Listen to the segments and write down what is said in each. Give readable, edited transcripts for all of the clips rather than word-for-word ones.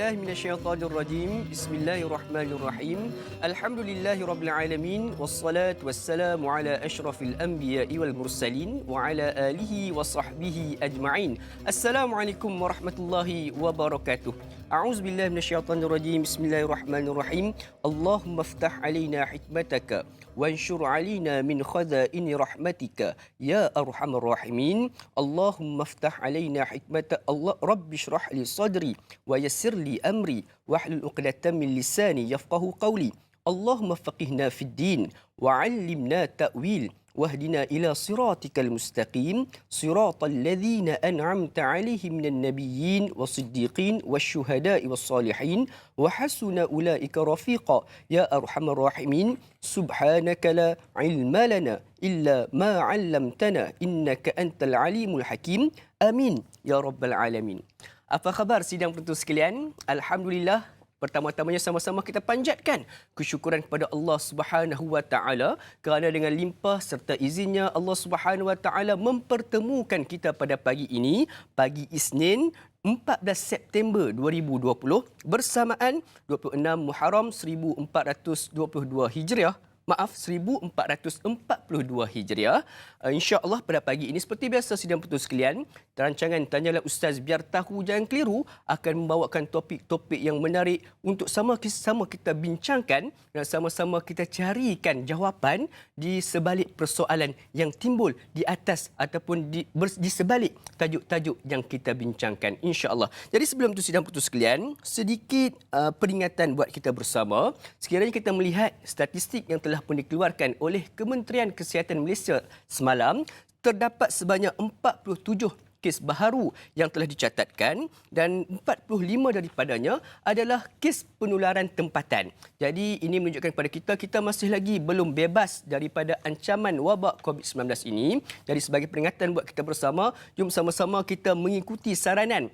billahi minasyaitonir rajim. Bismillahirrahmanirrahim. Alhamdulillahirabbil alamin wassalatu wassalamu ala asyrafil anbiya'i wal mursalin wa ala alihi wa sahbihi ajma'in. Assalamualaikum warahmatullahi wabarakatuh. A'udzu billahi minasyaitonir rajim. Bismillahirrahmanirrahim. Allahumma iftah alaina hikmataka وانشر علينا من خزائن رحمتك يا أرحم الراحمين اللهم افتح علينا حكمة الله رب اشرح لي صدري ويسر لي أمري واحلل عقدة من لساني يفقه قولي اللهم فقهنا في الدين وعلمنا تأويل واهدنا إلى صراطك المستقيم صراط الذين أنعمت عليهم من النبيين والصديقين والشهداء والصالحين وحسن أولئك رفيقا يا أرحم الراحمين سبحانك لا علم لنا إلا ما علمتنا إنك أنت العليم الحكيم آمين يا رب العالمين. Apa khabar sidang penonton sekalian? Alhamdulillah. Pertama-tamanya sama-sama kita panjatkan kesyukuran kepada Allah Subhanahu Wa Taala kerana dengan limpah serta izinnya Allah Subhanahu Wa Taala mempertemukan kita pada pagi ini, pagi Isnin 14 September 2020 bersamaan 26 Muharram 1422 Hijriah. Maaf, 1442 Hijriah. InsyaAllah pada pagi ini seperti biasa sidang penonton sekalian, rancangan Tanyalah Ustaz Biar Tahu Jangan Keliru akan membawakan topik-topik yang menarik untuk sama-sama kita bincangkan dan sama-sama kita carikan jawapan di sebalik persoalan yang timbul di atas ataupun di sebalik tajuk-tajuk yang kita bincangkan, insya-Allah. Jadi sebelum itu sidang penonton sekalian, sedikit peringatan buat kita bersama. Sekiranya kita melihat statistik yang telah pun dikeluarkan oleh Kementerian Kesihatan Malaysia semalam, terdapat sebanyak 47 kes baharu yang telah dicatatkan dan 45 daripadanya adalah kes penularan tempatan. Jadi ini menunjukkan kepada kita masih lagi belum bebas daripada ancaman wabak COVID-19 ini. Jadi sebagai peringatan buat kita bersama, jom sama-sama kita mengikuti saranan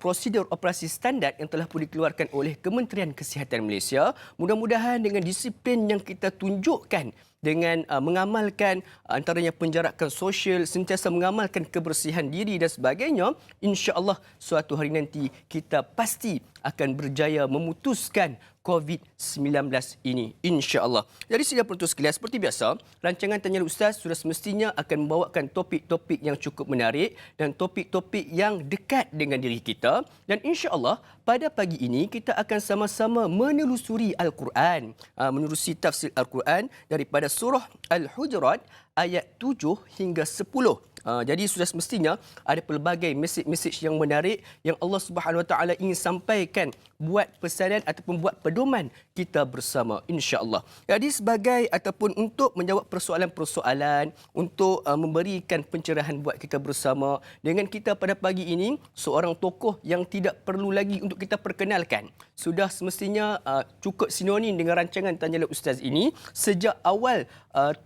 prosedur operasi standard yang telah pun dikeluarkan oleh Kementerian Kesihatan Malaysia. Mudah-mudahan dengan disiplin yang kita tunjukkan dengan mengamalkan antaranya penjarakan sosial, sentiasa mengamalkan kebersihan diri dan sebagainya, insya-Allah suatu hari nanti kita pasti akan berjaya memutuskan COVID-19 ini, insya-Allah. Jadi sidang penonton sekalian, seperti biasa, rancangan Tanyalah Ustaz sudah semestinya akan membawakan topik-topik yang cukup menarik dan topik-topik yang dekat dengan diri kita. Dan insya-Allah pada pagi ini kita akan sama-sama menelusuri Al-Quran, menerusi tafsir Al-Quran daripada surah Al-Hujurat ayat 7 hingga 10. Jadi sudah semestinya ada pelbagai mesej-mesej yang menarik yang Allah Subhanahu Wa Taala ingin sampaikan buat pesanan ataupun buat pedoman kita bersama, insya-Allah. Jadi sebagai ataupun untuk menjawab persoalan-persoalan, untuk memberikan pencerahan buat kita bersama, dengan kita pada pagi ini seorang tokoh yang tidak perlu lagi untuk kita perkenalkan. Sudah semestinya cukup sinonim dengan rancangan Tanyalah Ustaz ini sejak awal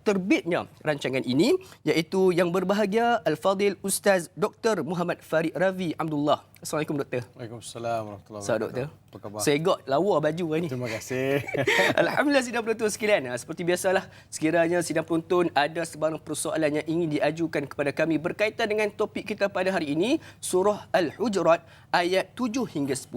terbitnya rancangan ini, iaitu yang berbahagia Al-Fadil Ustaz Dr. Muhammad Farid Ravi Abdullah. Assalamualaikum Doktor. Waalaikumsalam warahmatullahi wabarakatuh. Doktor. Apa khabar? Segak lawa baju hari ni. Terima kasih. Alhamdulillah sidang penonton sekalian. Seperti biasalah, sekiranya sidang penonton ada sebarang persoalan yang ingin diajukan kepada kami berkaitan dengan topik kita pada hari ini, surah Al-Hujurat ayat 7 hingga 10,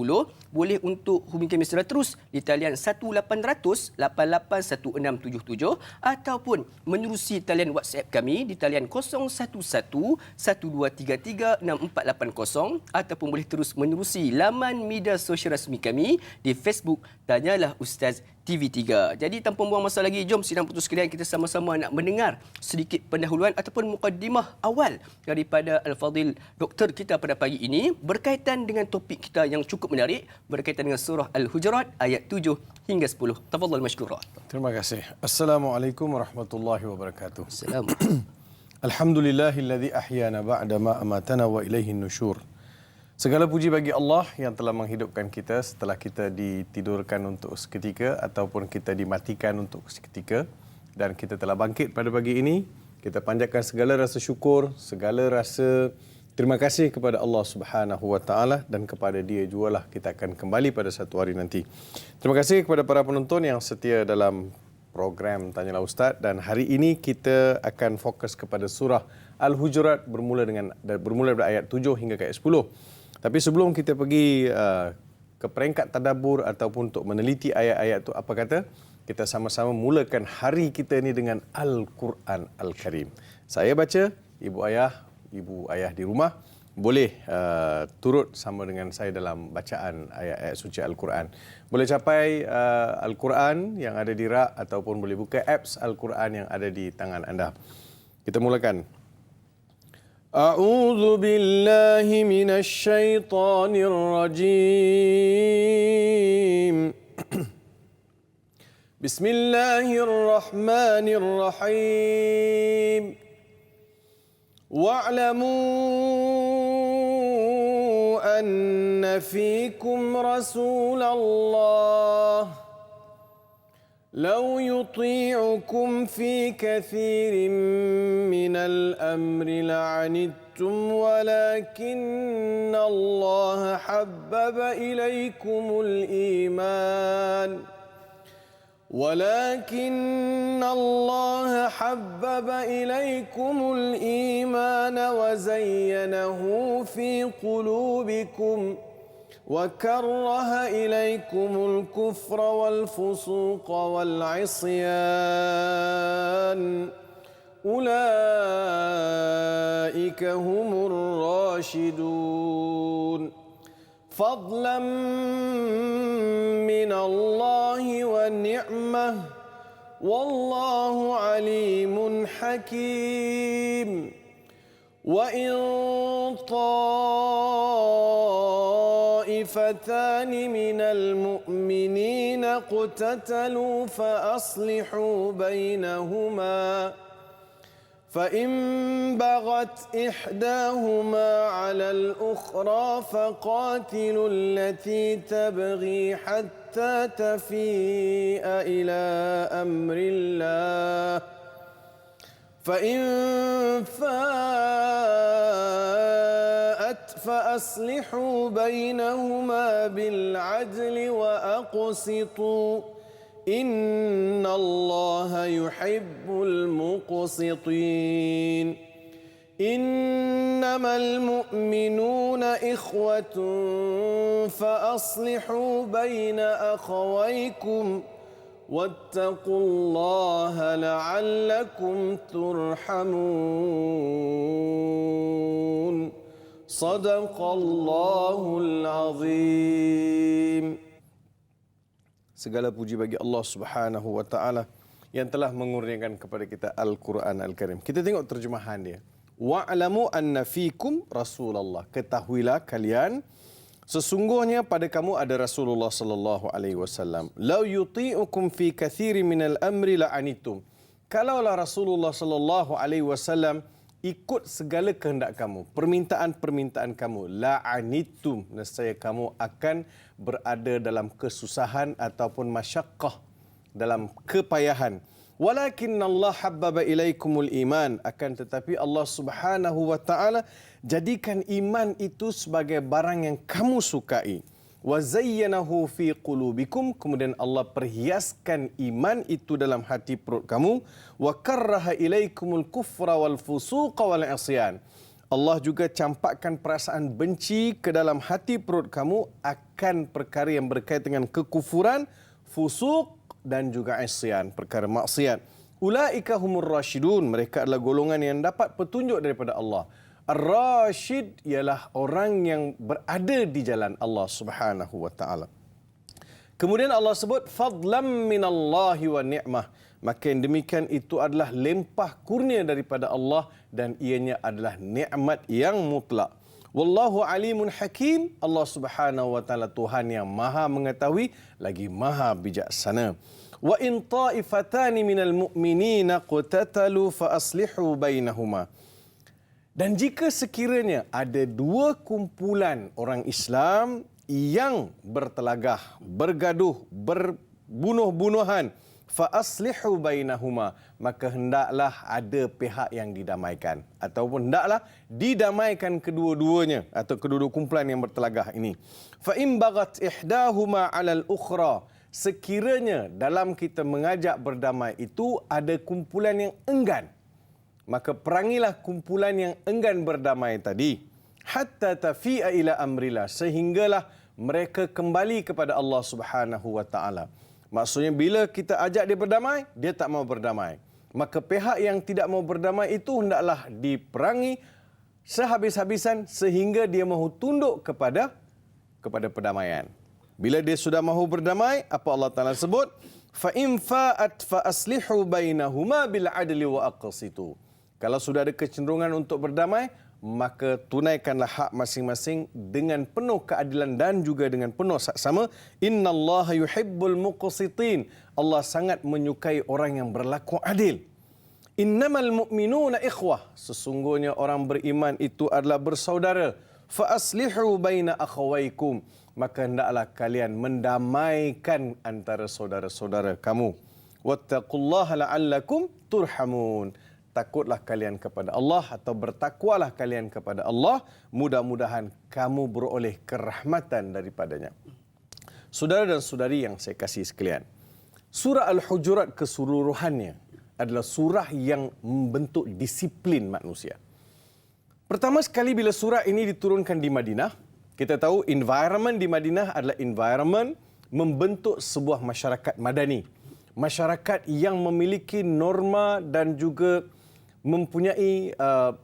boleh untuk hubungi kami secara terus di talian 1800 881677 ataupun menerusi talian WhatsApp kami di talian 011 1233 6480 ataupun boleh terus menerusi laman media sosial rasmi kami di Facebook Tanyalah Ustaz TV3. Jadi tanpa buang masa lagi, jom sidang penonton sekalian kita sama-sama nak mendengar sedikit pendahuluan ataupun mukaddimah awal daripada Al-Fadil Doktor kita pada pagi ini berkaitan dengan topik kita yang cukup menarik berkaitan dengan surah Al-Hujurat ayat 7 hingga 10. Tafadhal mashkura. Terima kasih. Assalamualaikum warahmatullahi wabarakatuh. Assalamualaikum. Alhamdulillahilladzi ahyana ba'da ma amatana wa ilaihin nusyur. Segala puji bagi Allah yang telah menghidupkan kita setelah kita ditidurkan untuk seketika ataupun kita dimatikan untuk seketika, dan kita telah bangkit pada pagi ini. Kita panjatkan segala rasa syukur, segala rasa terima kasih kepada Allah Subhanahu Wa Taala, dan kepada Dia jugalah kita akan kembali pada satu hari nanti. Terima kasih kepada para penonton yang setia dalam program Tanyalah Ustaz, dan hari ini kita akan fokus kepada surah Al-Hujurat bermula dari ayat 7 hingga ke ayat 10. Tapi sebelum kita pergi ke peringkat tadabbur ataupun untuk meneliti ayat-ayat itu, apa kata? Kita sama-sama mulakan hari kita ni dengan Al-Quran Al-Karim. Saya baca, ibu ayah di rumah boleh turut sama dengan saya dalam bacaan ayat-ayat suci Al-Quran. Boleh capai Al-Quran yang ada di rak ataupun boleh buka apps Al-Quran yang ada di tangan anda. Kita mulakan. A'udzu billahi minasy syaithanir rajim. Bismillahirrahmanirrahim. Wa'lamu anna fiikum Rasulallah لو يطيعكم في كثير من الأمر لعنتم ولكن الله حبب إليكم الإيمان وزينه في قلوبكم وكره إليكم الكفر والفسوق والعصيان أولئك هم الراشدون فضلا من الله ونعمة والله عليم حكيم وإن طائفتان من المؤمنين اقتتلوا فأصلحوا بينهما فإن بغت إحداهما على الأخرى فقاتلوا التي تبغي حتى تفيء إلى أمر الله فإن فاءت فأصلحوا بينهما بالعدل وأقسطوا إن الله يحب المقسطين إنما المؤمنون إخوة فأصلحوا بين أخويكم واتقوا الله لعلكم ترحمون صدق الله العظيم. Segala puji bagi Allah Subhanahu wa taala yang telah mengurniakan kepada kita Al-Quran Al-Karim. Kita tengok terjemahan dia. Wa'lamu anna fiikum Rasulullah. Ketahuilah kalian sesungguhnya pada kamu ada Rasulullah sallallahu alaihi wasallam. Lau yuti'ukum fi katsirin minal amri la'anitum. Kalaulah Rasulullah sallallahu alaihi wasallam ikut segala kehendak kamu, permintaan-permintaan kamu, la'anitum, nescaya kamu akan berada dalam kesusahan ataupun masyaqqah, dalam kepayahan. Walakinna Allah habbaba ilaikumul iman, akan tetapi Allah Subhanahu wa taala jadikan iman itu sebagai barang yang kamu sukai. Wa zayyanahu fi qulubikum, kemudian Allah perhiaskan iman itu dalam hati perut kamu. Wa karraha ilaikumul kufra wal fusuqa wal isyan, Allah juga campakkan perasaan benci ke dalam hati perut kamu akan perkara yang berkaitan dengan kekufuran, fusuk dan juga isyan, perkara maksiat. Ulaika humur rasyidun, mereka adalah golongan yang dapat petunjuk daripada Allah. Ar-Rashid ialah orang yang berada di jalan Allah Subhanahu wa taala. Kemudian Allah sebut fadlam minallahi wa ni'mah. Maka yang demikian itu adalah lempah kurnia daripada Allah dan ianya adalah nikmat yang mutlak. Wallahu alimun hakim. Allah Subhanahu wa taala Tuhan yang Maha mengetahui lagi Maha bijaksana. Wa in ta'ifatani minal mu'minina qatatalu fa aslihu bainahuma. Dan jika sekiranya ada dua kumpulan orang Islam yang bertelagah, bergaduh, berbunuh-bunuhan, fa aslihu bainahuma, maka hendaklah ada pihak yang didamaikan ataupun hendaklah didamaikan kedua-duanya atau kedua-dua kumpulan yang bertelagah ini. Fa in bagat ihdahuma 'alal ukhra, sekiranya dalam kita mengajak berdamai itu ada kumpulan yang enggan, maka perangilah kumpulan yang enggan berdamai tadi, hatta tafi'a ila amrillah, sehinggalah mereka kembali kepada Allah Subhanahu wa taala. Maksudnya bila kita ajak dia berdamai, dia tak mau berdamai. Maka pihak yang tidak mau berdamai itu hendaklah diperangi sehabis-habisan sehingga dia mahu tunduk kepada perdamaian. Bila dia sudah mahu berdamai, apa Allah Taala sebut? Fa in fa'at fa aslihu bainahuma bil adli wa aqsitu. Kalau sudah ada kecenderungan untuk berdamai, maka tunaikanlah hak masing-masing dengan penuh keadilan dan juga dengan penuh saksama. Innallaha yuhibbul muqsitin. Allah sangat menyukai orang yang berlaku adil. Innamal mu'minuna ikhwah. Sesungguhnya orang beriman itu adalah bersaudara. Fa aslihu baina akhawaykum. Maka hendaklah kalian mendamaikan antara saudara-saudara kamu. Wattaqullaha la'allakum turhamun. Takutlah kalian kepada Allah atau bertakwalah kalian kepada Allah. Mudah-mudahan kamu beroleh kerahmatan daripadanya. Saudara dan saudari yang saya kasih sekalian, surah Al-Hujurat keseluruhannya adalah surah yang membentuk disiplin manusia. Pertama sekali bila surah ini diturunkan di Madinah, kita tahu environment di Madinah adalah environment membentuk sebuah masyarakat madani. Masyarakat yang memiliki norma dan juga mempunyai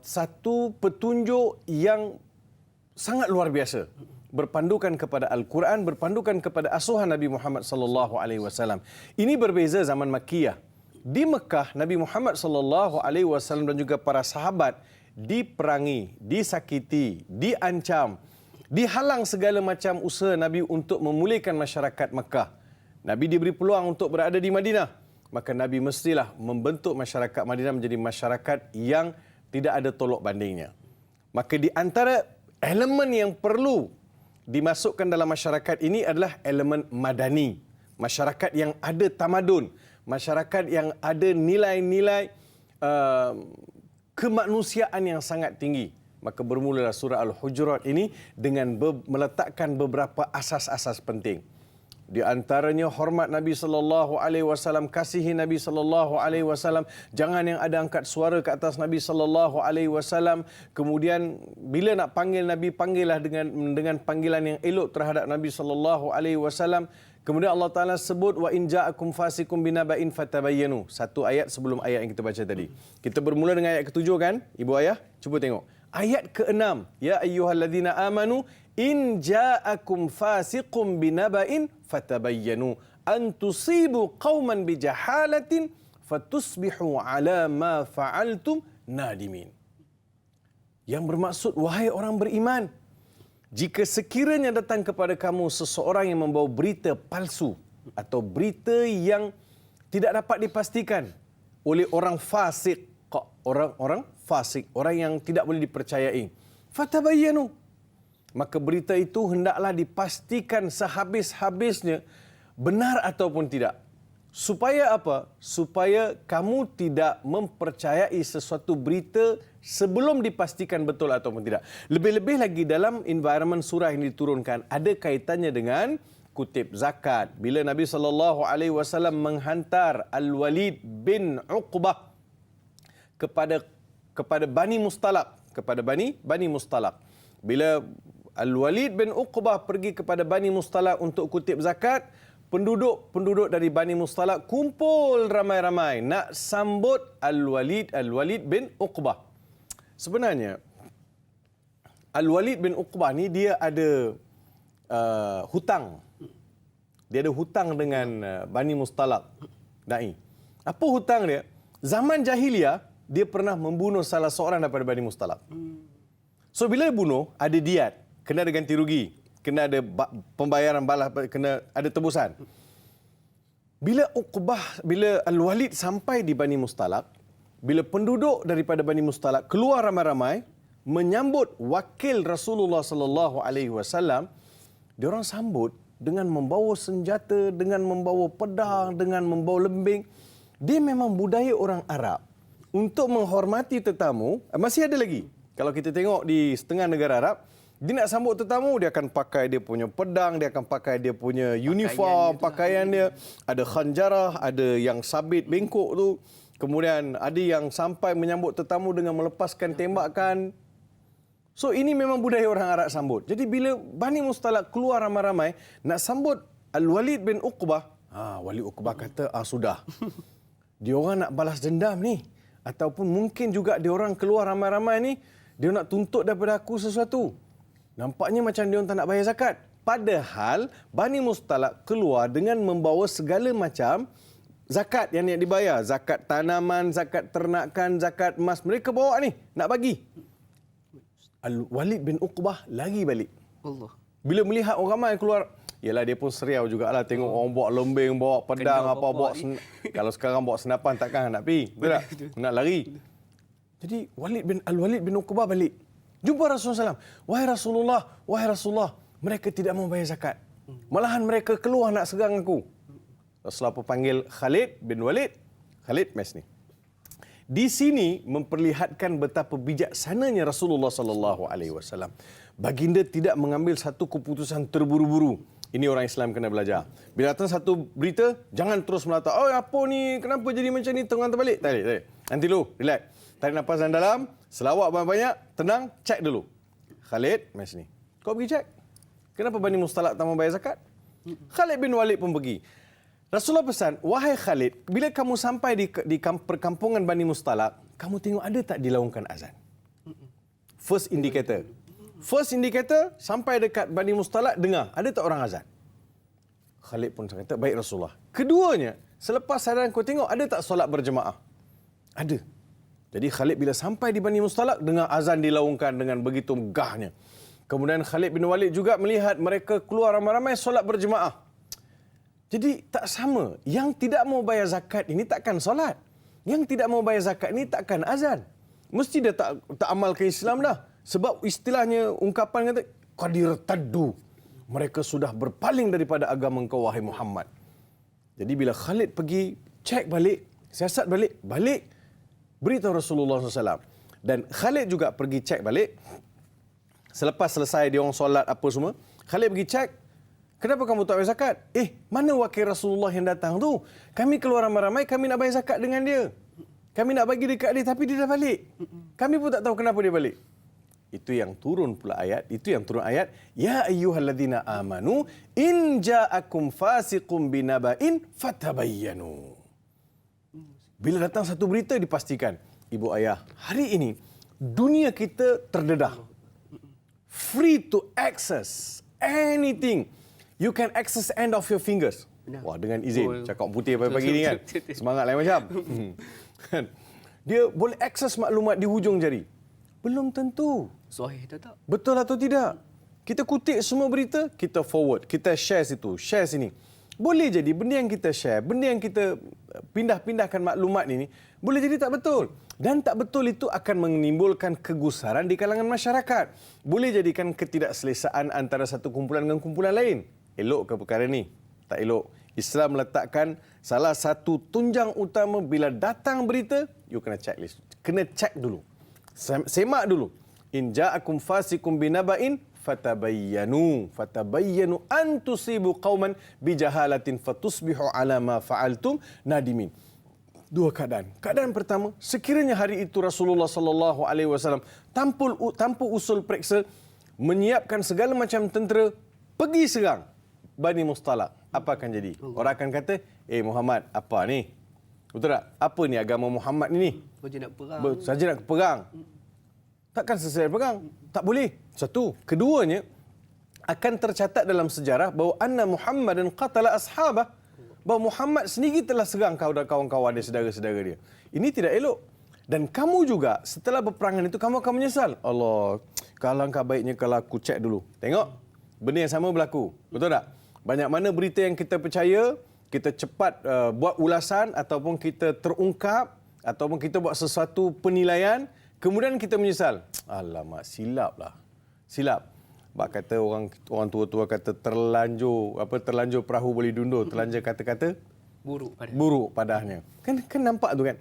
satu petunjuk yang sangat luar biasa. Berpandukan kepada Al-Quran, berpandukan kepada asuhan Nabi Muhammad sallallahu alaihi wasallam. Ini berbeza zaman Makkiyah. Di Mekah, Nabi Muhammad sallallahu alaihi wasallam dan juga para sahabat diperangi, disakiti, diancam, dihalang segala macam usaha Nabi untuk memulihkan masyarakat Mekah. Nabi diberi peluang untuk berada di Madinah. Maka Nabi mestilah membentuk masyarakat Madinah menjadi masyarakat yang tidak ada tolok bandingnya. Maka di antara elemen yang perlu dimasukkan dalam masyarakat ini adalah elemen madani. Masyarakat yang ada tamadun. Masyarakat yang ada nilai-nilai kemanusiaan yang sangat tinggi. Maka bermulalah surah Al-Hujurat ini dengan meletakkan beberapa asas-asas penting. Di antaranya hormat Nabi sallallahu alaihi wasallam, kasihi Nabi sallallahu alaihi wasallam, jangan yang ada angkat suara ke atas Nabi sallallahu alaihi wasallam. Kemudian bila nak panggil Nabi, panggillah dengan panggilan yang elok terhadap Nabi sallallahu alaihi wasallam. Kemudian Allah Taala sebut wa in ja'akum fasikum binaba'in fatabayyanu. Satu ayat sebelum ayat yang kita baca tadi. Kita bermula dengan ayat ke-7 kan? Ibu ayah, cuba tengok. Ayat ke-6, ya ayyuhalladzina amanu in ja'akum fasiqum binaba'in fatabayyanu an tusibu qauman bijahalatin fatusbihu ala ma fa'altum nadimin. Yang bermaksud, wahai orang beriman, jika sekiranya datang kepada kamu seseorang yang membawa berita palsu atau berita yang tidak dapat dipastikan oleh orang fasik, orang fasik, orang yang tidak boleh dipercayai, fatabayyanu, maka berita itu hendaklah dipastikan sehabis-habisnya benar ataupun tidak. Supaya apa? Supaya kamu tidak mempercayai sesuatu berita sebelum dipastikan betul ataupun tidak. Lebih-lebih lagi dalam environment surah yang diturunkan ada kaitannya dengan kutip zakat. Bila Nabi SAW menghantar Al-Walid bin Uqbah kepada Bani Mustalaq, Bila Al-Walid bin Uqbah pergi kepada Bani Mustalaq untuk kutip zakat, penduduk dari Bani Mustalaq kumpul ramai-ramai nak sambut Al-Walid bin Uqbah. Sebenarnya Al-Walid bin Uqbah ni dia ada hutang. Dia ada hutang dengan Bani Mustalaq. Dai. Apa hutang dia? Zaman jahiliyah dia pernah membunuh salah seorang daripada Bani Mustalaq. So bila dia bunuh, ada diat, kena ada ganti rugi, kena ada pembayaran balas, kena ada tebusan. Bila Al-Walid sampai di Bani Mustalaq, bila penduduk daripada Bani Mustalaq keluar ramai-ramai menyambut wakil Rasulullah sallallahu alaihi wasallam, diorang sambut dengan membawa senjata, dengan membawa pedang, dengan membawa lembing. Dia memang budaya orang Arab untuk menghormati tetamu. Masih ada lagi. Kalau kita tengok di setengah negara Arab, dia nak sambut tetamu, dia akan pakai dia punya pedang, dia akan pakai dia punya uniform, pakaian dia. Ada khanjarah, ada yang sabit bengkok tu. Kemudian ada yang sampai menyambut tetamu dengan melepaskan tembakan. So ini memang budaya orang Arab sambut. Jadi bila Bani Mustalaq keluar ramai-ramai nak sambut Al-Walid bin Uqbah, Walid Uqbah kata, sudah. Dia orang nak balas dendam ni. Ataupun mungkin juga dia orang keluar ramai-ramai ni, dia nak tuntut daripada aku sesuatu. Nampaknya macam dia orang tak nak bayar zakat. Padahal Bani Mustalaq keluar dengan membawa segala macam zakat yang nak dibayar. Zakat tanaman, zakat ternakan, zakat emas. Mereka bawa ni, nak bagi. Al-Walid bin Uqbah lari balik. Allah. Bila melihat orang ramai keluar, yalah dia pun seriau jugalah tengok orang bawa lembing, bawa pedang, bawa kalau sekarang bawa senapan takkan nak pergi. Betul tak? Nak lari. Jadi Al-Walid bin Uqbah balik. Jumpa Rasulullah SAW. Wahai Rasulullah, mereka tidak mau bayar zakat. Malahan mereka keluar nak serang aku. Rasulullah pun panggil Khalid bin Walid. Khalid, mes ni. Di sini memperlihatkan betapa bijaksananya Rasulullah sallallahu alaihi wasallam. Baginda tidak mengambil satu keputusan terburu-buru. Ini orang Islam kena belajar. Bila datang satu berita, jangan terus melata. Apa ni? Kenapa jadi macam ni? Tengah terbalik. Tak. Nanti dulu, relax. Tarik nafas dalam, selawat banyak-banyak, tenang, cek dulu. Khalid, mes ni. Kau pergi cek. Kenapa Bani Mustalaq tak mau bayar zakat? Khalid bin Walid pun pergi. Rasulullah pesan, wahai Khalid, bila kamu sampai di perkampungan Bani Mustalaq, kamu tengok ada tak dilaungkan azan? First indicator. Sampai dekat Bani Mustalaq, dengar, ada tak orang azan? Khalid pun kata, baik Rasulullah. Keduanya, selepas azan kau tengok, ada tak solat berjemaah? Ada. Jadi Khalid bila sampai di Bani Mustalaq, dengar azan dilaungkan dengan begitu megahnya. Kemudian Khalid bin Walid juga melihat mereka keluar ramai-ramai solat berjemaah. Jadi tak sama. Yang tidak mau bayar zakat ini takkan solat. Yang tidak mau bayar zakat ini takkan azan. Mesti dia tak amalkan Islam dah. Sebab istilahnya ungkapan kata qad irtaddu. Mereka sudah berpaling daripada agama engkau wahai Muhammad. Jadi bila Khalid pergi cek balik, siasat balik, beritahu Rasulullah SAW. Dan Khalid juga pergi cek balik. Selepas selesai dia orang solat apa semua, Khalid pergi cek. Kenapa kamu tak bayar zakat? Mana wakil Rasulullah yang datang tu? Kami keluar ramai-ramai, kami nak bayar zakat dengan dia. Kami nak bagi dekat dia, tapi dia dah balik. Kami pun tak tahu kenapa dia balik. Itu yang turun pula ayat. Ya ayyuhalladzina amanu, in ja'akum fasiqum binaba'in fatabayyanu. Bila datang satu berita, dipastikan. Ibu ayah, hari ini, dunia kita terdedah. Free to access anything. You can access end of your fingers. Wah, dengan izin. Cakap putih pagi-pagi ni kan. Semangat lain macam. Dia boleh akses maklumat di hujung jari. Belum tentu. Sahih tak? Betul atau tidak? Kita kutip semua berita, kita forward. Kita share situ, share sini. Boleh jadi benda yang kita share, benda yang kita pindah-pindahkan maklumat ini, boleh jadi tak betul. Dan tak betul itu akan menimbulkan kegusaran di kalangan masyarakat. Boleh jadikan ketidakselesaan antara satu kumpulan dengan kumpulan lain. Elok ke perkara ni? Tak elok. Islam meletakkan salah satu tunjang utama bila datang berita, you kena checklist. Kena cek dulu. Semak dulu. In ja'akum fasikum binaba'in fatabayyanu an tusibu qauman bijahalatin fatusbihu ala ma fa'altum nadimin. Dua keadaan. Keadaan pertama, sekiranya hari itu Rasulullah sallallahu alaihi wasallam tanpa usul periksa menyiapkan segala macam tentera pergi serang Bani Mustalaq, apa akan jadi? Orang akan kata, Muhammad, apa ni? Betul tak? Apa ni agama Muhammad ni? Saja nak perang. Saja nak perang. Takkan selesai perang. Tak boleh. Satu. Keduanya, akan tercatat dalam sejarah bahawa anna Muhammadan qatala ashabah. Bahawa Muhammad sendiri telah serang kawan-kawan dia, saudara-saudara dia. Ini tidak elok. Dan kamu juga, setelah berperangan itu, kamu akan menyesal. Allah, alangkah baiknya kalau aku cek dulu. Tengok, benda yang sama berlaku. Betul tak? Banyak mana berita yang kita percaya, kita cepat buat ulasan ataupun kita terungkap ataupun kita buat sesuatu penilaian, kemudian kita menyesal. Alamak, silap. Bak kata orang tua-tua kata terlanjur perahu boleh dundur, terlanjur kata-kata buruk padahnya. Kan nampak tu kan.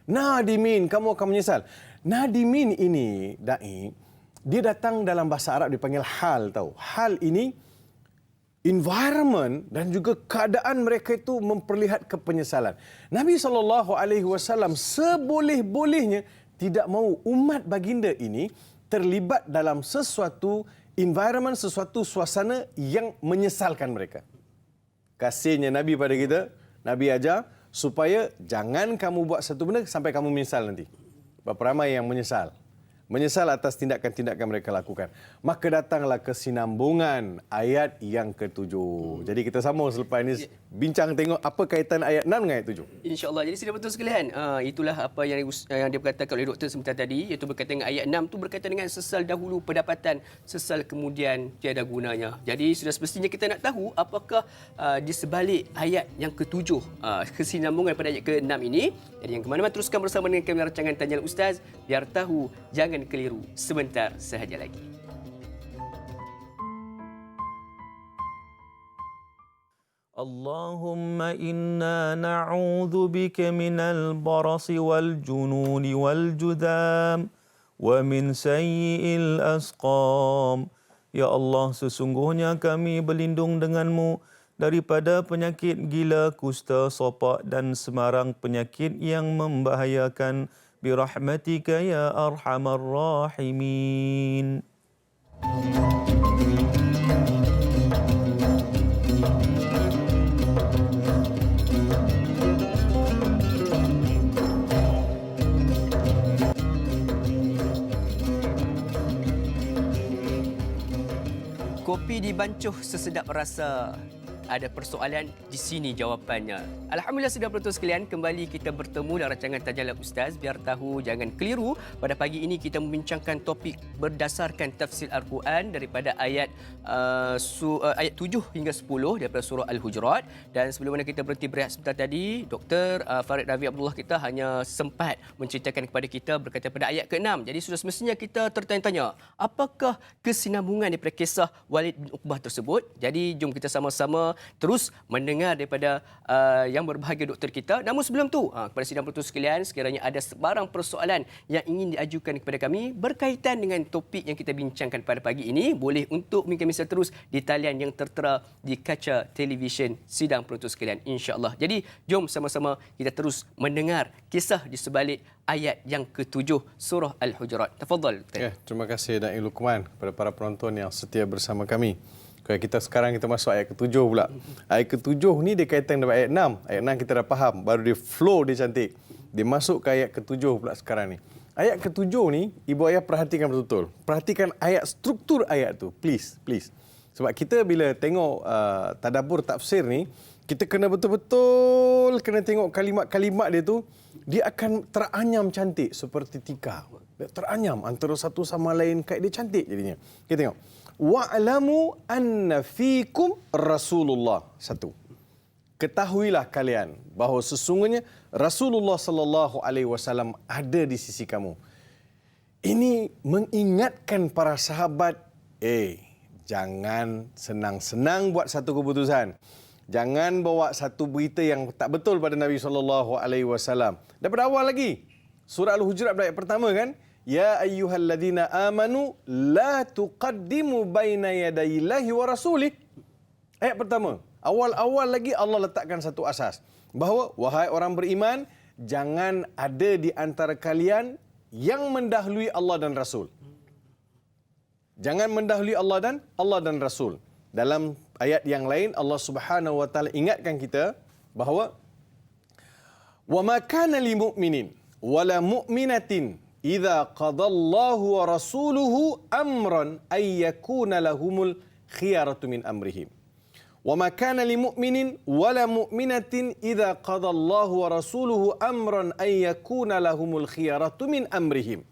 Nadimin, kamu akan menyesal. Nadimin ini dai, dia datang dalam bahasa Arab dipanggil hal tau. Hal ini environment dan juga keadaan mereka itu memperlihatkan penyesalan. Nabi SAW seboleh-bolehnya tidak mahu umat baginda ini terlibat dalam sesuatu environment, sesuatu suasana yang menyesalkan mereka. Kasihnya Nabi pada kita, Nabi ajar supaya jangan kamu buat satu benda sampai kamu menyesal nanti. Berapa ramai yang menyesal. Menyesal atas tindakan-tindakan mereka lakukan. Maka datanglah kesinambungan ayat yang ke-7. Jadi kita sambung selepas ini bincang tengok apa kaitan ayat 6 dengan ayat 7. InsyaAllah. Jadi sudah betul sekalian. Itulah apa yang diberkatakan oleh doktor sebentar tadi, iaitu berkaitan dengan ayat 6 itu berkaitan dengan sesal dahulu pendapatan, sesal kemudian tiada gunanya. Jadi sudah semestinya kita nak tahu apakah di sebalik ayat yang ke-7, kesinambungan pada ayat ke-6 ini. Jadi yang ke mana-mana teruskan bersama dengan kami rancangan Tanya Ustaz, biar tahu jangan keliru sebentar sahaja lagi. Allahumma inna na'udzu bika minal barasi wal jununi wal judam wa min sayyi'il asqam. Ya Allah, sesungguhnya kami berlindung denganmu daripada penyakit gila, kusta, sopak dan semarang penyakit yang membahayakan. Birahmatika ya arhamar rahimin. Kopi dibancuh sesedap rasa. Ada persoalan, di sini jawapannya. Alhamdulillah sudah betul sekalian, kembali kita bertemu dalam rancangan Tajalah Ustaz, biar tahu jangan keliru. Pada pagi ini kita membincangkan topik berdasarkan tafsir Al-Quran daripada ayat 7 hingga 10 daripada surah Al-Hujurat. Dan sebelum mana kita berhenti berehat sebentar tadi, Dr. Farid Ravi Abdullah kita hanya sempat menceritakan kepada kita berkaitan pada ayat ke-6. Jadi sudah semestinya kita tertanya-tanya, apakah kesinambungan daripada kisah Walid bin Uqbah tersebut? Jadi jom kita sama-sama terus mendengar daripada yang berbahagia doktor kita. Namun sebelum tu, kepada sidang penonton sekalian, sekiranya ada sebarang persoalan yang ingin diajukan kepada kami berkaitan dengan topik yang kita bincangkan pada pagi ini, boleh untuk kami terus di talian yang tertera di kaca televisyen sidang penonton sekalian, insya-Allah. Jadi jom sama-sama kita terus mendengar kisah di sebalik ayat yang ke-7 surah Al-Hujurat. Tafadhal. Terima kasih Da'i Luqman kepada para penonton yang setia bersama kami. Sekarang kita masuk ayat ke-7 pula. Ayat ke-7 ni dia kaitan dengan ayat 6. Ayat 6 kita dah faham. Baru dia flow, dia cantik. Dia masuk ke ayat ke-7 pula sekarang ni. Ayat ke-7 ni, ibu ayah perhatikan betul-betul. Perhatikan ayat, struktur ayat tu. Please. Sebab kita bila tengok tadabbur tafsir ni, kita kena betul-betul kena tengok kalimat-kalimat dia tu, dia akan teranyam cantik seperti tikar. Dia teranyam antara satu sama lain, dia cantik jadinya. Kita tengok. Wa'lamu anna fikum Rasulullah. Satu. Ketahuilah kalian bahawa sesungguhnya Rasulullah sallallahu alaihi wasallam ada di sisi kamu. Ini mengingatkan para sahabat, jangan senang-senang buat satu keputusan. Jangan bawa satu berita yang tak betul pada Nabi sallallahu alaihi wasallam. Daripada awal lagi. Surah Al-Hujurat ayat pertama kan? Ya ayyuhalladzina amanu la tuqaddimu baina yadayillahi wa rasulih. Ayat pertama. Awal-awal lagi Allah letakkan satu asas. Bahawa wahai orang beriman, jangan ada di antara kalian yang mendahului Allah dan Rasul. Jangan mendahului Allah dan Rasul. Dalam ayat yang lain Allah Subhanahu wa taala ingatkan kita bahawa wa ma kana lil mu'minin wala mu'minatin idza qadallahu wa rasuluhu amran ay yakuna lahumul khiyaratu min amrihim. Wa ma kana lil mu'minin wala mu'minatin idza qadallahu wa rasuluhu amran ay yakuna lahumul khiyaratu min amrihim.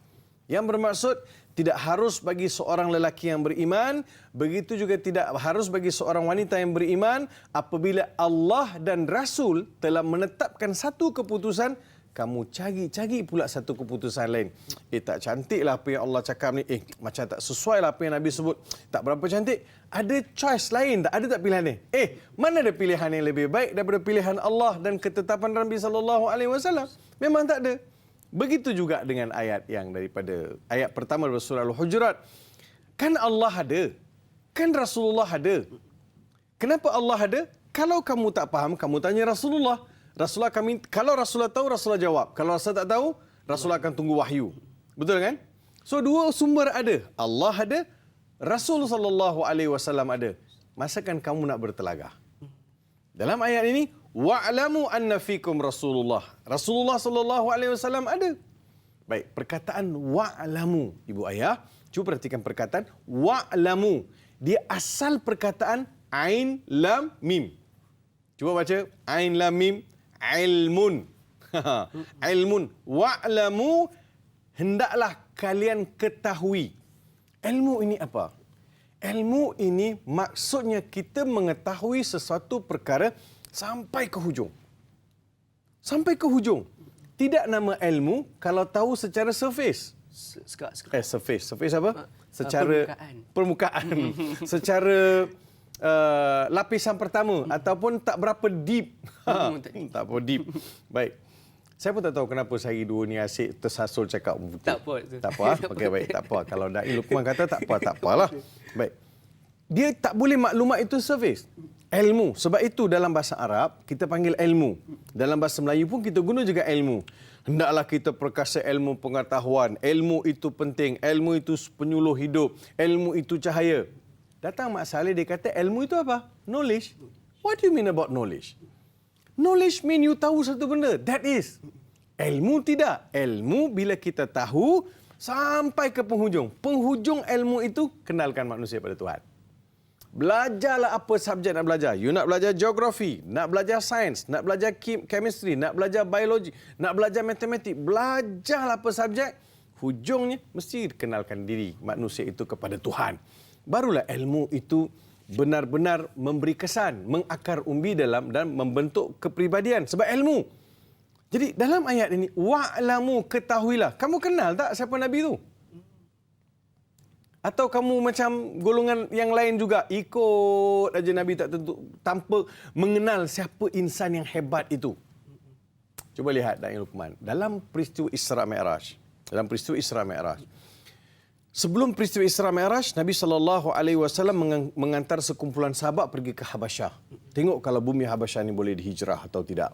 Yang bermaksud tidak harus bagi seorang lelaki yang beriman, begitu juga tidak harus bagi seorang wanita yang beriman apabila Allah dan Rasul telah menetapkan satu keputusan, kamu cari pula satu keputusan lain. Tak cantiklah apa yang Allah cakap ni. Macam tak sesuai lah apa yang Nabi sebut. Tak berapa cantik. Ada choice lain tak? Ada tak pilihan ni? Mana ada pilihan yang lebih baik daripada pilihan Allah dan ketetapan Nabi SAW? Memang tak ada. Begitu juga dengan ayat yang daripada ayat pertama daripada surah Al-Hujurat. Kan Allah ada. Kan Rasulullah ada. Kenapa Allah ada? Kalau kamu tak faham, kamu tanya Rasulullah. Kalau Rasulullah tahu, Rasulullah jawab. Kalau Rasulullah tak tahu, Rasulullah akan tunggu wahyu. Betul kan? So dua sumber ada. Allah ada, Rasul sallallahu alaihi wasallam ada. Masakan kamu nak bertelagah? Dalam ayat ini, wa'lamu anna fikum Rasulullah. Rasulullah sallallahu alaihi wasallam ada. Baik, perkataan wa'lamu, ibu ayah, cuba perhatikan perkataan wa'lamu. Dia asal perkataan ain lam mim. Cuba baca ain lam mim, ilmun. Ilmun. Wa'lamu, hendaklah kalian ketahui. Ilmu ini apa? Ilmu ini maksudnya kita mengetahui sesuatu perkara sampai ke hujung. Sampai ke hujung. Tidak nama ilmu kalau tahu secara surface. Surface. Surface apa? Secara permukaan. Secara lapisan pertama ataupun tak berapa deep. Tak berapa deep. Baik. Saya pun tak tahu kenapa sehari dua ni asyik tersasul cakap betul. Tak apa. Tak apa. Okey, baik. Tak apa. Kalau Da'i Luqman kata tak apa, tak apalah. Baik. Dia tak boleh maklumat itu surface. Ilmu. Sebab itu dalam bahasa Arab, kita panggil ilmu. Dalam bahasa Melayu pun kita guna juga ilmu. Hendaklah kita perkasa ilmu pengetahuan. Ilmu itu penting. Ilmu itu penyuluh hidup. Ilmu itu cahaya. Datang Mak Saleh, dia kata ilmu itu apa? Knowledge. What do you mean about knowledge? Knowledge mean you tahu satu benda. That is. Ilmu tidak. Ilmu bila kita tahu sampai ke penghujung. Penghujung ilmu itu kenalkan manusia pada Tuhan. Belajarlah apa subjek nak belajar. You nak belajar geografi, nak belajar sains, nak belajar chemistry, nak belajar biologi, nak belajar matematik. Belajarlah apa subjek. Hujungnya mesti kenalkan diri manusia itu kepada Tuhan. Barulah ilmu itu benar-benar memberi kesan, mengakar umbi dalam dan membentuk kepribadian. Sebab ilmu. Jadi dalam ayat ini, wa'lamu, ketahuilah. Kamu kenal tak siapa Nabi itu? Atau kamu macam golongan yang lain juga, ikut aja Nabi tak tentu, tanpa mengenal siapa insan yang hebat itu? Cuba lihat Da'i Luqman. Dalam peristiwa Isra Mi'raj. Sebelum peristiwa Isra Mi'raj, Nabi SAW mengantar sekumpulan sahabat pergi ke Habasyah. Tengok kalau bumi Habasyah ni boleh dihijrah atau tidak.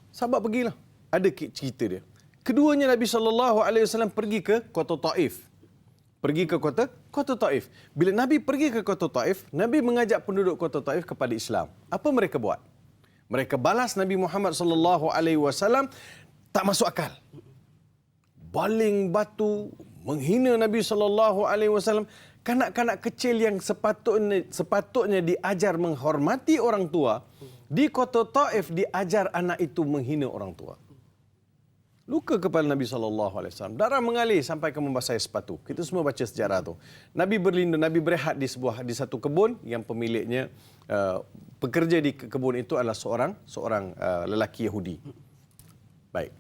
Sahabat pergilah. Ada cerita dia. Keduanya Nabi SAW pergi ke kota Taif. Kota Taif. Bila Nabi pergi ke kota Taif, Nabi mengajak penduduk kota Taif kepada Islam. Apa mereka buat? Mereka balas Nabi Muhammad SAW tak masuk akal. Baling batu, menghina Nabi SAW. Kanak-kanak kecil yang sepatutnya diajar menghormati orang tua, di kota Taif diajar anak itu menghina orang tua. Luka kepala Nabi SAW. Darah mengalir sampai ke membasahi sepatu. Kita semua baca sejarah tu. Nabi berlindung, Nabi berehat di satu kebun yang pemiliknya, pekerja di kebun itu adalah seorang lelaki Yahudi. Baik.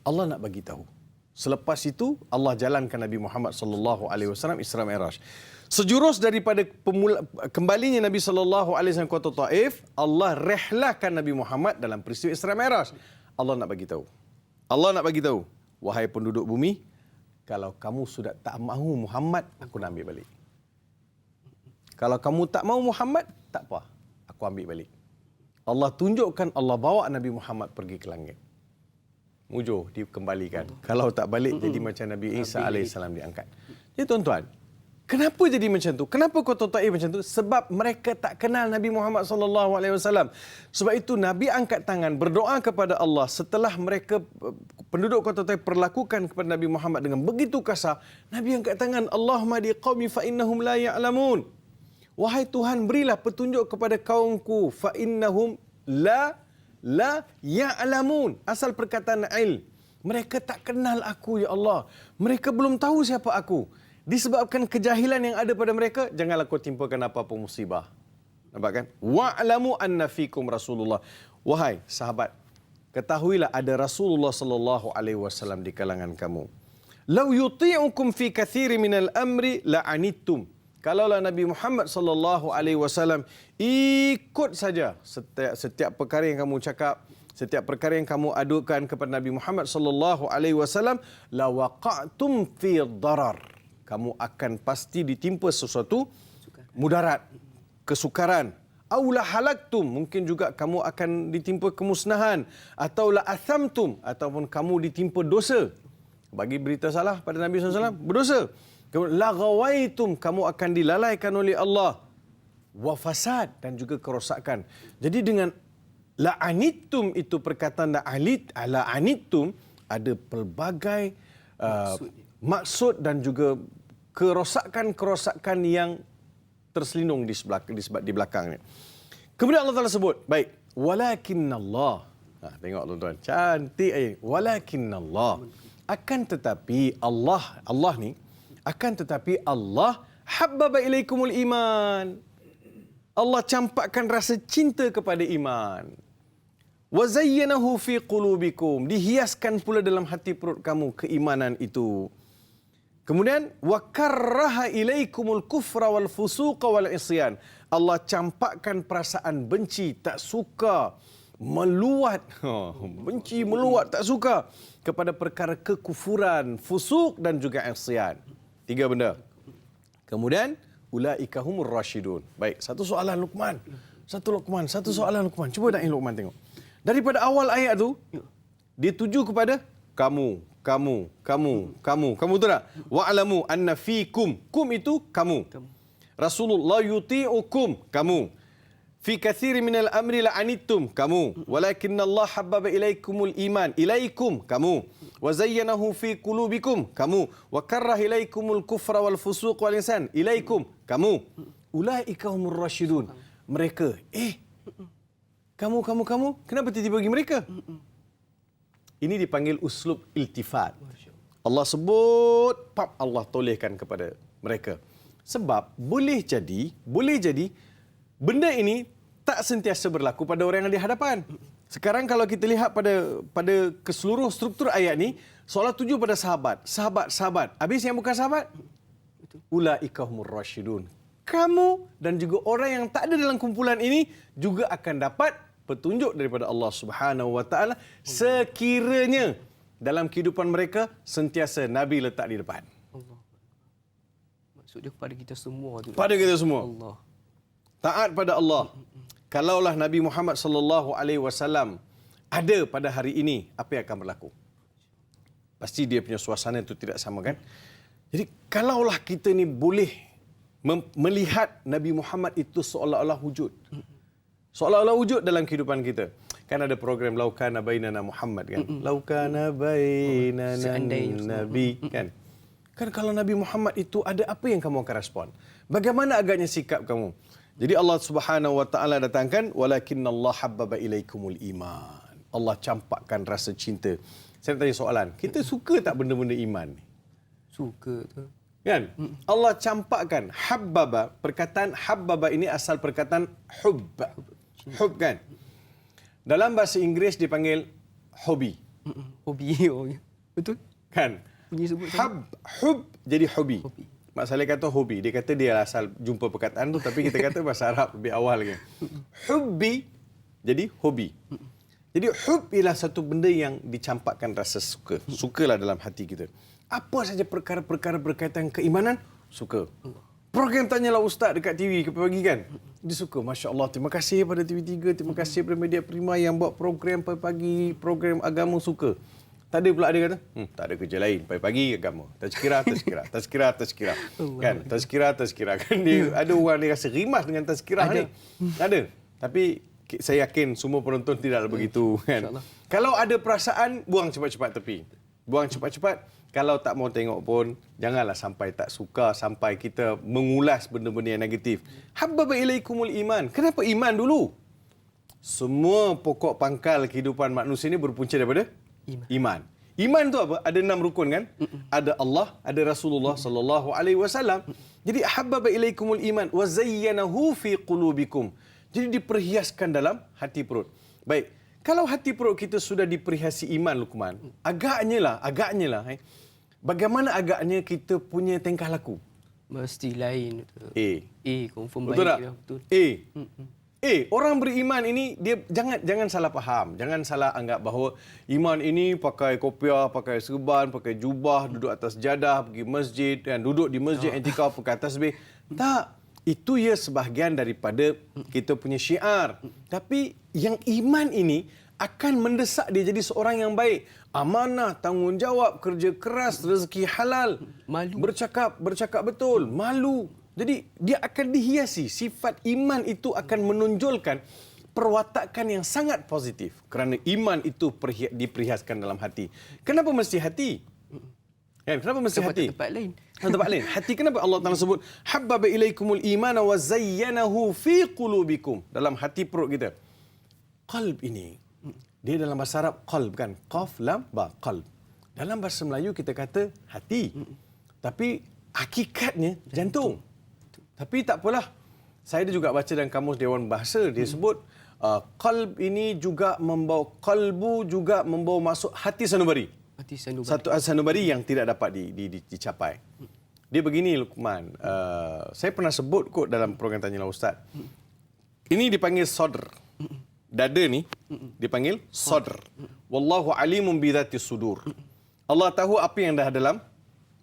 Allah nak bagi tahu. Selepas itu Allah jalankan Nabi Muhammad SAW Isra Mi'raj. Sejurus daripada kembalinya Nabi SAW ke kota Taif, Allah rehlakan Nabi Muhammad dalam peristiwa Isra Mi'raj. Allah nak bagi tahu, wahai penduduk bumi, kalau kamu sudah tak mahu Muhammad, aku nak ambil balik. Kalau kamu tak mahu Muhammad, tak apa, aku ambil balik. Allah tunjukkan, Allah bawa Nabi Muhammad pergi ke langit. Mujur dikembalikan. Kalau tak balik jadi macam Nabi Isa AS diangkat. Jadi tuan-tuan, kenapa jadi macam tu? Kenapa kota Taif macam tu? Sebab mereka tak kenal Nabi Muhammad SAW. Sebab itu Nabi angkat tangan berdoa kepada Allah setelah mereka penduduk kota Taif perlakukan kepada Nabi Muhammad dengan begitu kasar. Nabi angkat tangan, Allahumma di qaumi fa innahum la ya'lamun. Wahai Tuhan, berilah petunjuk kepada kaumku fa innahum la ya'lamun. Asal perkataan il. Mereka tak kenal aku, ya Allah. Mereka belum tahu siapa aku. Disebabkan kejahilan yang ada pada mereka, janganlah kau timpakan apa-apa musibah. Nampak kan? Wa'lamu anna fikum Rasulullah. Wahai sahabat, ketahuilah ada Rasulullah SAW di kalangan kamu. Lau yuti'ukum fi katsiri minal amri la'anittum. Kalaulah Nabi Muhammad SAW ikut saja setiap perkara yang kamu cakap, setiap perkara yang kamu adukan kepada Nabi Muhammad SAW, la waqa'tum fi darar. Kamu akan pasti ditimpa sesuatu mudarat, kesukaran. Aula halaktum, mungkin juga kamu akan ditimpa kemusnahan. Atau la athamtum, ataupun kamu ditimpa dosa. bagi berita salah pada Nabi SAW, berdosa. Kemudian laghawaitum, kamu akan dilalaikan oleh Allah. Wa fasad, dan juga kerosakan. Jadi dengan la'anittum itu perkataan la'anittum ada pelbagai maksud dan juga kerosakan-kerosakan yang terselindung di belakangnya. Kemudian Allah Taala sebut, baik, walakinnallah. Tengok tuan-tuan, cantik ayat. Walakinnallah. Akan tetapi Allah ni, akan tetapi Allah habbaba ilaikumul iman. Allah campakkan rasa cinta kepada iman. Wa zayyanahu fi qulubikum, dihiaskan pula dalam hati perut kamu keimanan itu. Kemudian wa karraha ilaikumul kufra wal fusuqa wal isyan. Allah campakkan perasaan benci, tak suka, meluat, benci, meluat, tak suka kepada perkara kekufuran, fusuk dan juga isyan. 3 benda. Kemudian ulaika humur rasyidun. Baik, satu soalan Luqman. Satu soalan Luqman. Cuba nak Luqman tengok. Daripada awal ayat tu, dia tuju kepada kamu. Kamu tu tak? Wa'lamu anna fikum. Kum itu kamu. Rasulullah yuti'ukum. Kamu. Fi katsiri minal amri la'anittum. Kamu. Walakinnallaha habbaba ilaikumul iman. Ilaikum. Kamu. Wa zayyanahu fi qulubikum. Kamu. Wa karraha ilaikumul kufra wal fusuq wal isyan. Ilaikum. Kamu. Ulaika humur rasyidun. Mereka. Kamu. Kenapa tiba-tiba bagi mereka? Ini dipanggil uslub iltifat. Allah sebut, Allah tolehkan kepada mereka. Sebab boleh jadi benda ini tak sentiasa berlaku pada orang yang di hadapan. Sekarang kalau kita lihat pada keseluruh struktur ayat ni, seolah tuju pada sahabat. Habis yang bukan sahabat, ulaika humur rasyidun. Kamu dan juga orang yang tak ada dalam kumpulan ini juga akan dapat petunjuk daripada Allah Subhanahu Wa Taala sekiranya dalam kehidupan mereka sentiasa Nabi letak di depan. Allah. Maksudnya kepada kita semua tu. Pada kita semua. Allah. Taat pada Allah. Kalaulah Nabi Muhammad sallallahu alaihi wasallam ada pada hari ini, apa yang akan berlaku? Pasti dia punya suasana itu tidak sama, kan? Jadi kalaulah kita ni boleh melihat Nabi Muhammad itu seolah-olah wujud. Seolah-olah wujud dalam kehidupan kita. Kan ada program Laukana Bainana Muhammad, kan? Laukana Bainana Nabi, kan? Kan kalau Nabi Muhammad itu ada, apa yang kamu akan respon? Bagaimana agaknya sikap kamu? Jadi Allah Subhanahu Wa Taala datangkan walakinnallaha habbaba ilaikumul iman. Allah campakkan rasa cinta. Saya nak tanya soalan. Kita suka tak benda-benda iman ni? Suka tu. Kan? Allah campakkan habbaba. Perkataan habbaba ini asal perkataan hubb. Hubb, kan? Dalam bahasa Inggeris dipanggil hobi. Hobi. Betul? Kan? Bunyi sebut Hubb jadi hobi. Hobi. Mak Saleh kata hobi. Dia kata dia asal jumpa perkataan tu, tapi kita kata bahasa Arab lebih awal, kan? Hubbi jadi hobi. Jadi hub ialah satu benda yang dicampakkan rasa suka. Sukalah dalam hati kita. Apa saja perkara-perkara berkaitan keimanan, suka. Program Tanyalah Ustaz dekat TV ke pagi, kan? Dia suka. Masya Allah. Terima kasih pada TV3. Terima kasih kepada Media Prima yang buat program pagi-pagi. Program agama, suka. Tadi pula dia kata, tak ada kerja lain. Pagi-pagi agama. Tazkirah. Kan? Tazkirah. Kan dia, ada orang dia rasa rimas dengan tazkirah ni. Ada. Tapi saya yakin semua penonton tidaklah begitu, kan? Kalau ada perasaan, buang cepat-cepat tepi. Buang cepat-cepat. Kalau tak mau tengok pun, janganlah sampai tak suka, sampai kita mengulas benda-benda yang negatif. Habbaba ilaikumul iman. Kenapa iman dulu? Semua pokok pangkal kehidupan manusia ini berpunca daripada iman. Iman tu apa? Ada 6 rukun, kan? Ada Allah, ada Rasulullah sallallahu alaihi wasallam. Jadi habbaba ilaikumul iman wa zayyanahu fi qulubikum. Jadi diperhiaskan dalam hati perut. Baik. Kalau hati perut kita sudah diperhiasi iman, Luqman, agaknya lah, bagaimana agaknya kita punya tingkah laku? Mesti lain. Confirm betul baik. Tak? Betul. Orang beriman ini dia jangan salah faham, jangan salah anggap bahawa iman ini pakai kopiah, pakai serban, pakai jubah, duduk atas jadah, pergi masjid, dan duduk di masjid i'tikaf, pakai tasbih. Tak, itu ya sebahagian daripada kita punya syiar. Tapi yang iman ini akan mendesak dia jadi seorang yang baik. Amanah, tanggungjawab, kerja keras, rezeki halal, Malu. bercakap betul, malu. Jadi dia akan dihiasi. Sifat iman itu akan menonjolkan perwatakan yang sangat positif. Kerana iman itu diperhiaskan dalam hati. Kenapa mesti hati? Kan? Kenapa mesti hati? Tempat lain. Tempat lain. Hati kenapa Allah Taala sebut habbaba ilaikumul imana wa zayyanahu fi qulubikum, dalam hati perut kita. Qalb ini dia dalam bahasa Arab qalb kan, qaf lam ba, qalb. Dalam bahasa Melayu kita kata hati. Tapi hakikatnya jantung. Tapi tak apalah. Saya juga baca dalam kamus Dewan Bahasa, dia sebut qalb ini juga membawa, qalbu juga membawa masuk hati sanubari. Hati sanubari. Satu sanubari yang tidak dapat dicapai. Dia begini Luqman, saya pernah sebut kot dalam program Tanyalah Ustaz. Ini dipanggil sadr. Dada ni dipanggil sadr. Wallahu alimun bi dhatis sudur. Allah tahu apa yang dah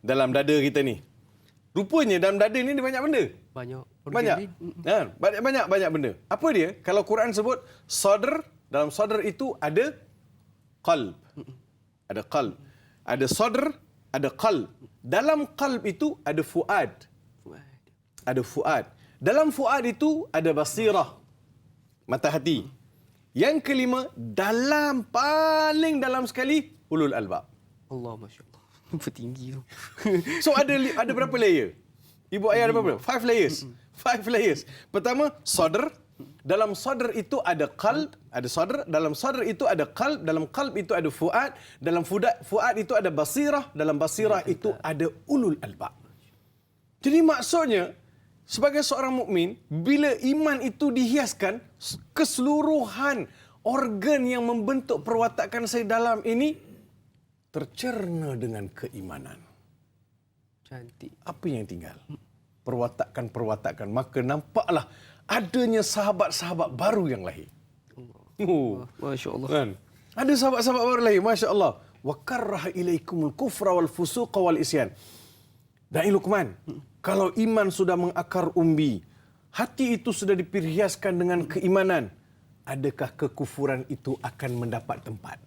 dalam dada kita ni. Rupanya dalam dada ni ada banyak benda. Banyak. Banyak benda. Apa dia? Kalau Quran sebut sadr, dalam sadr itu ada qalb. Ada qalb. Ada sadr, ada qalb. Dalam qalb itu ada fuad. Ada fuad. Dalam fuad itu ada basirah. Mata hati. Yang kelima, paling dalam sekali, ulul albab. Allah, Masya Allah. Tinggi tu. So ada berapa layer? Ibu ayah ada berapa? 5 layers. 5 layers. Pertama, sadr. Dalam sadr itu ada qalb, ada sadr. Dalam sadr itu ada qalb. Dalam qalb itu ada fuad. Dalam fuad itu ada basirah. Dalam basirah itu ada ulul albab. Jadi maksudnya, sebagai seorang mukmin, bila iman itu dihiaskan, keseluruhan organ yang membentuk perwatakan saya dalam ini tercerna dengan keimanan. Cantik. Apa yang tinggal? Perwatakan. Maka nampaklah adanya sahabat-sahabat baru yang lahir. Masya Allah. Kan? Ada sahabat-sahabat baru lahir, Masya Allah. Wa karraha ilaikumul kufra wal fusuqa wal isyan. Dan Luqman, kalau iman sudah mengakar umbi, hati itu sudah diperhiaskan dengan keimanan, adakah kekufuran itu akan mendapat tempat?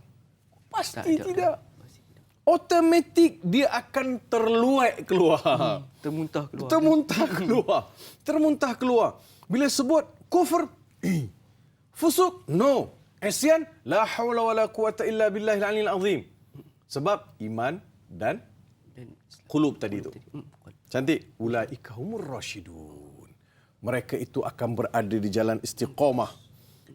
Pasti tidak. Automatik dia akan terluai keluar. Termuntah keluar. Bila sebut kufur, fusuk, no. Isyan, la hawla wa la quwata illa billahil aliyil azim. Sebab iman dan qulub tadi itu. Cantik. Ulaika humur rasyidun. Mereka itu akan berada di jalan istiqamah.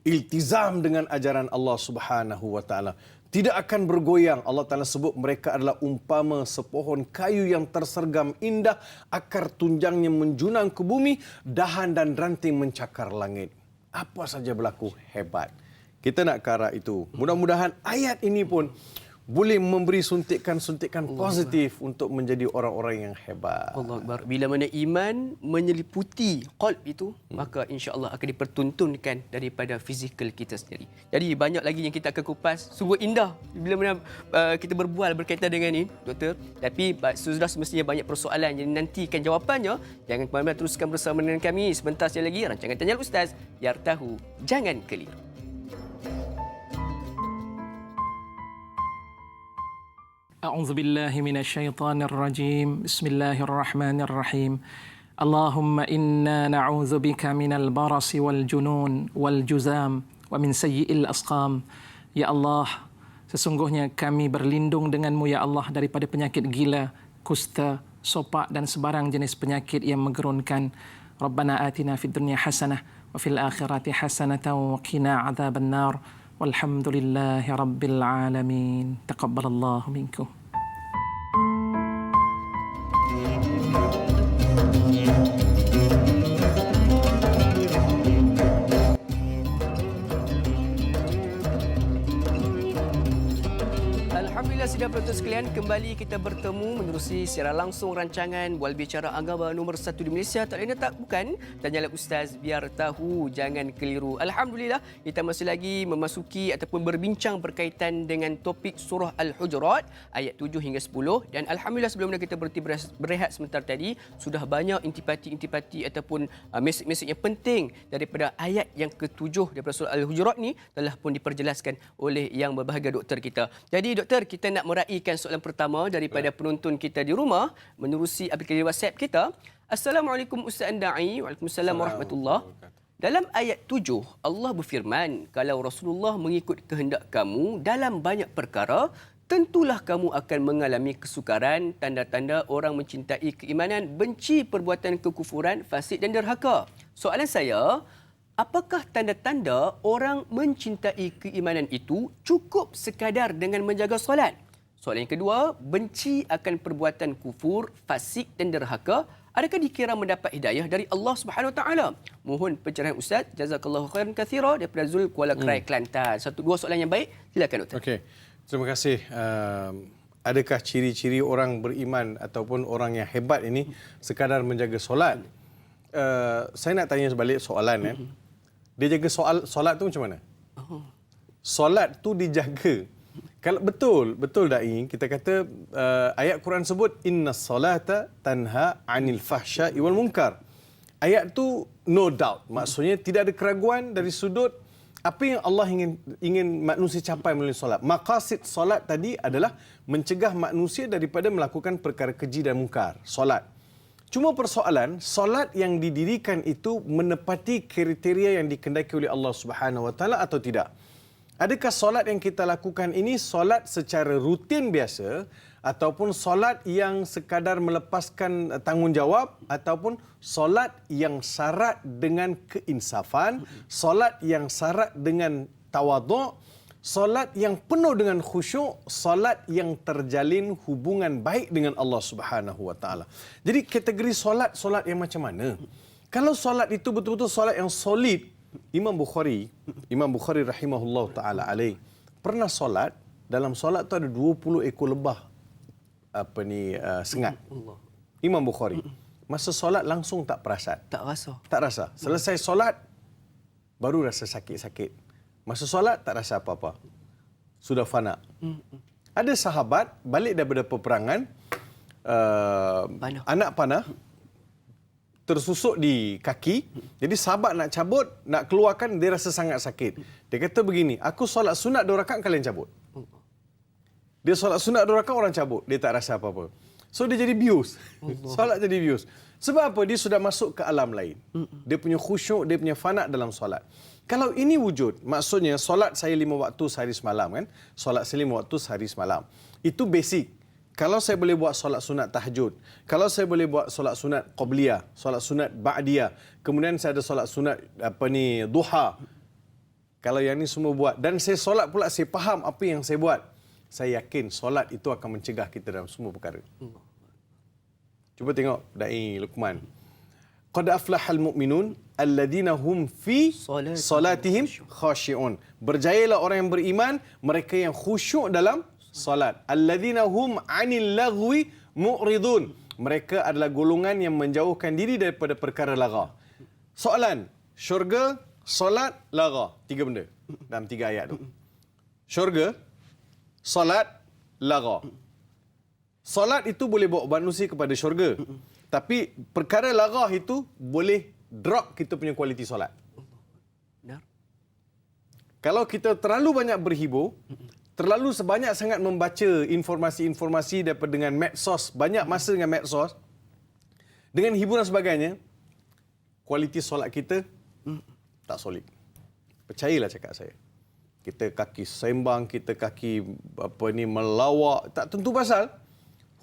Iltizam dengan ajaran Allah Subhanahu wa taala. Tidak akan bergoyang. Allah Taala sebut mereka adalah umpama sepohon kayu yang tersergam indah, akar tunjangnya menjunang ke bumi, dahan dan ranting mencakar langit. Apa saja berlaku hebat. Kita nak ke arah itu. Mudah-mudahan ayat ini pun boleh memberi suntikan-suntikan positif untuk menjadi orang-orang yang hebat. Allah Akbar. Bila mana iman menyeliputi qalb itu, maka insya-Allah akan dipertuntunkan daripada fizikal kita sendiri. Jadi banyak lagi yang kita akan kupas. Sungguh indah bila mana kita berbual berkaitan dengan ini, doktor. Tapi sudah semestinya banyak persoalan yang nantikan jawapannya. Jangan ke mana-mana, teruskan bersama dengan kami. Sebentar saja lagi rancangan Tanya Ustaz, biar tahu jangan keliru. أعوذ بالله من الشيطان الرجيم بسم الله الرحمن الرحيم اللهم إنا نعوذ بك من البرص والجنون والجذام ومن سيء الأسقام Ya Allah, sesungguhnya kami berlindung denganmu ya Allah daripada penyakit gila, kusta, sopak dan sebarang jenis penyakit yang menggerunkan. Rabbana atina fid dunya hasanah wa fil akhirati hasanatan wa qina adzaban nar. Walhamdulillahi rabbil alamin. Taqabbalallahu minkum. Alhamdulillah sidang penonton sekalian, kembali kita bertemu menerusi secara langsung rancangan Bual Bicara Agama nombor 1 di Malaysia. Tak lain tak bukan Tanyalah Ustaz Biar Tahu Jangan Keliru. Alhamdulillah kita masih lagi memasuki ataupun berbincang berkaitan dengan topik surah Al-Hujurat ayat 7 hingga 10, dan alhamdulillah sebelum kita berhenti berehat sebentar tadi sudah banyak intipati ataupun mesej-mesej yang penting daripada ayat yang ke-7 daripada surah Al-Hujurat ni telah pun diperjelaskan oleh yang berbahagia doktor kita. Jadi doktor, kita nak meraihkan soalan pertama daripada penonton kita di rumah menerusi aplikasi WhatsApp kita. Assalamualaikum Ustaz Andai. Waalaikumsalam warahmatullahi. Dalam ayat 7, Allah berfirman, kalau Rasulullah mengikut kehendak kamu dalam banyak perkara, tentulah kamu akan mengalami kesukaran, tanda-tanda orang mencintai keimanan, benci perbuatan kekufuran, fasik dan derhaka. Soalan saya, apakah tanda-tanda orang mencintai keimanan itu cukup sekadar dengan menjaga solat? Soalan yang kedua, benci akan perbuatan kufur, fasik dan derhaka, adakah dikira mendapat hidayah dari Allah Subhanahu Wa Taala? Mohon pencerahan Ustaz. Jazakallahu khairan katsira daripada Zul Kuala Krai, Kelantan. Dua soalan yang baik. Silakan doktor. Okey. Terima kasih. Adakah ciri-ciri orang beriman ataupun orang yang hebat ini sekadar menjaga solat? Saya nak tanya sebalik soalan. Dia jaga solat tu macam mana? Solat tu dijaga. Kalau betul dai, kita kata ayat Quran sebut innas solata tanha 'anil fahsya'i wal munkar. Ayat tu no doubt, maksudnya tidak ada keraguan dari sudut apa yang Allah ingin manusia capai melalui solat. Maqasid solat tadi adalah mencegah manusia daripada melakukan perkara keji dan mungkar. Solat. Cuma persoalan, solat yang didirikan itu menepati kriteria yang dikehendaki oleh Allah Subhanahu Wa Taala atau tidak? Adakah solat yang kita lakukan ini solat secara rutin biasa ataupun solat yang sekadar melepaskan tanggungjawab ataupun solat yang syarat dengan keinsafan, solat yang syarat dengan tawaduk, solat yang penuh dengan khusyuk, solat yang terjalin hubungan baik dengan Allah Subhanahu Wa Taala. Jadi kategori solat yang macam mana? Kalau solat itu betul-betul solat yang solid, Imam Bukhari rahimahullah taala alaih pernah solat, dalam solat tu ada 20 ekor lebah sengat. Imam Bukhari masa solat langsung tak perasan. Tak rasa. Selesai solat baru rasa sakit-sakit. Masa solat tak rasa apa-apa. Sudah fana. Ada sahabat balik daripada peperangan, anak panah tersusuk di kaki. Jadi sahabat nak cabut, nak keluarkan, dia rasa sangat sakit. Dia kata begini, aku solat sunat 2 rakaat, kalian cabut. Dia solat sunat 2 rakaat, orang cabut. Dia tak rasa apa-apa. So dia jadi bius. Solat jadi bius. Sebab apa? Dia sudah masuk ke alam lain. Dia punya khusyuk, dia punya fana dalam solat. Kalau ini wujud, maksudnya solat saya 5 waktu sehari semalam kan? Solat saya 5 waktu sehari semalam. Itu basic. Kalau saya boleh buat solat sunat tahajud, kalau saya boleh buat solat sunat qabliyah, solat sunat ba'diyah, kemudian saya ada solat sunat duha. Kalau yang ni semua buat dan saya solat pula, saya faham apa yang saya buat, saya yakin solat itu akan mencegah kita dalam semua perkara. Cuba tengok Dai Luqman. Qad aflahal mu'minun alladhina hum fi salatihim khashi'un. Berjayalah orang yang beriman, mereka yang khusyuk dalam salat. Alladhina hum 'anil laghwi mu'ridun. Mereka adalah golongan yang menjauhkan diri daripada perkara lagha. Soalan, syurga, salat, lagha. 3 benda dalam 3 ayat tu. Syurga, salat, lagha. Salat itu boleh bawa manusia kepada syurga. Tapi perkara lagha itu boleh drop kita punya kualiti solat. Kalau kita terlalu banyak berhibur, terlalu sebanyak sangat membaca informasi-informasi daripada dengan medsos, banyak masa dengan medsos, dengan hiburan sebagainya, kualiti solat kita tak solid. Percayalah cakap saya. Kita kaki sembang, kita kaki melawak, tak tentu pasal.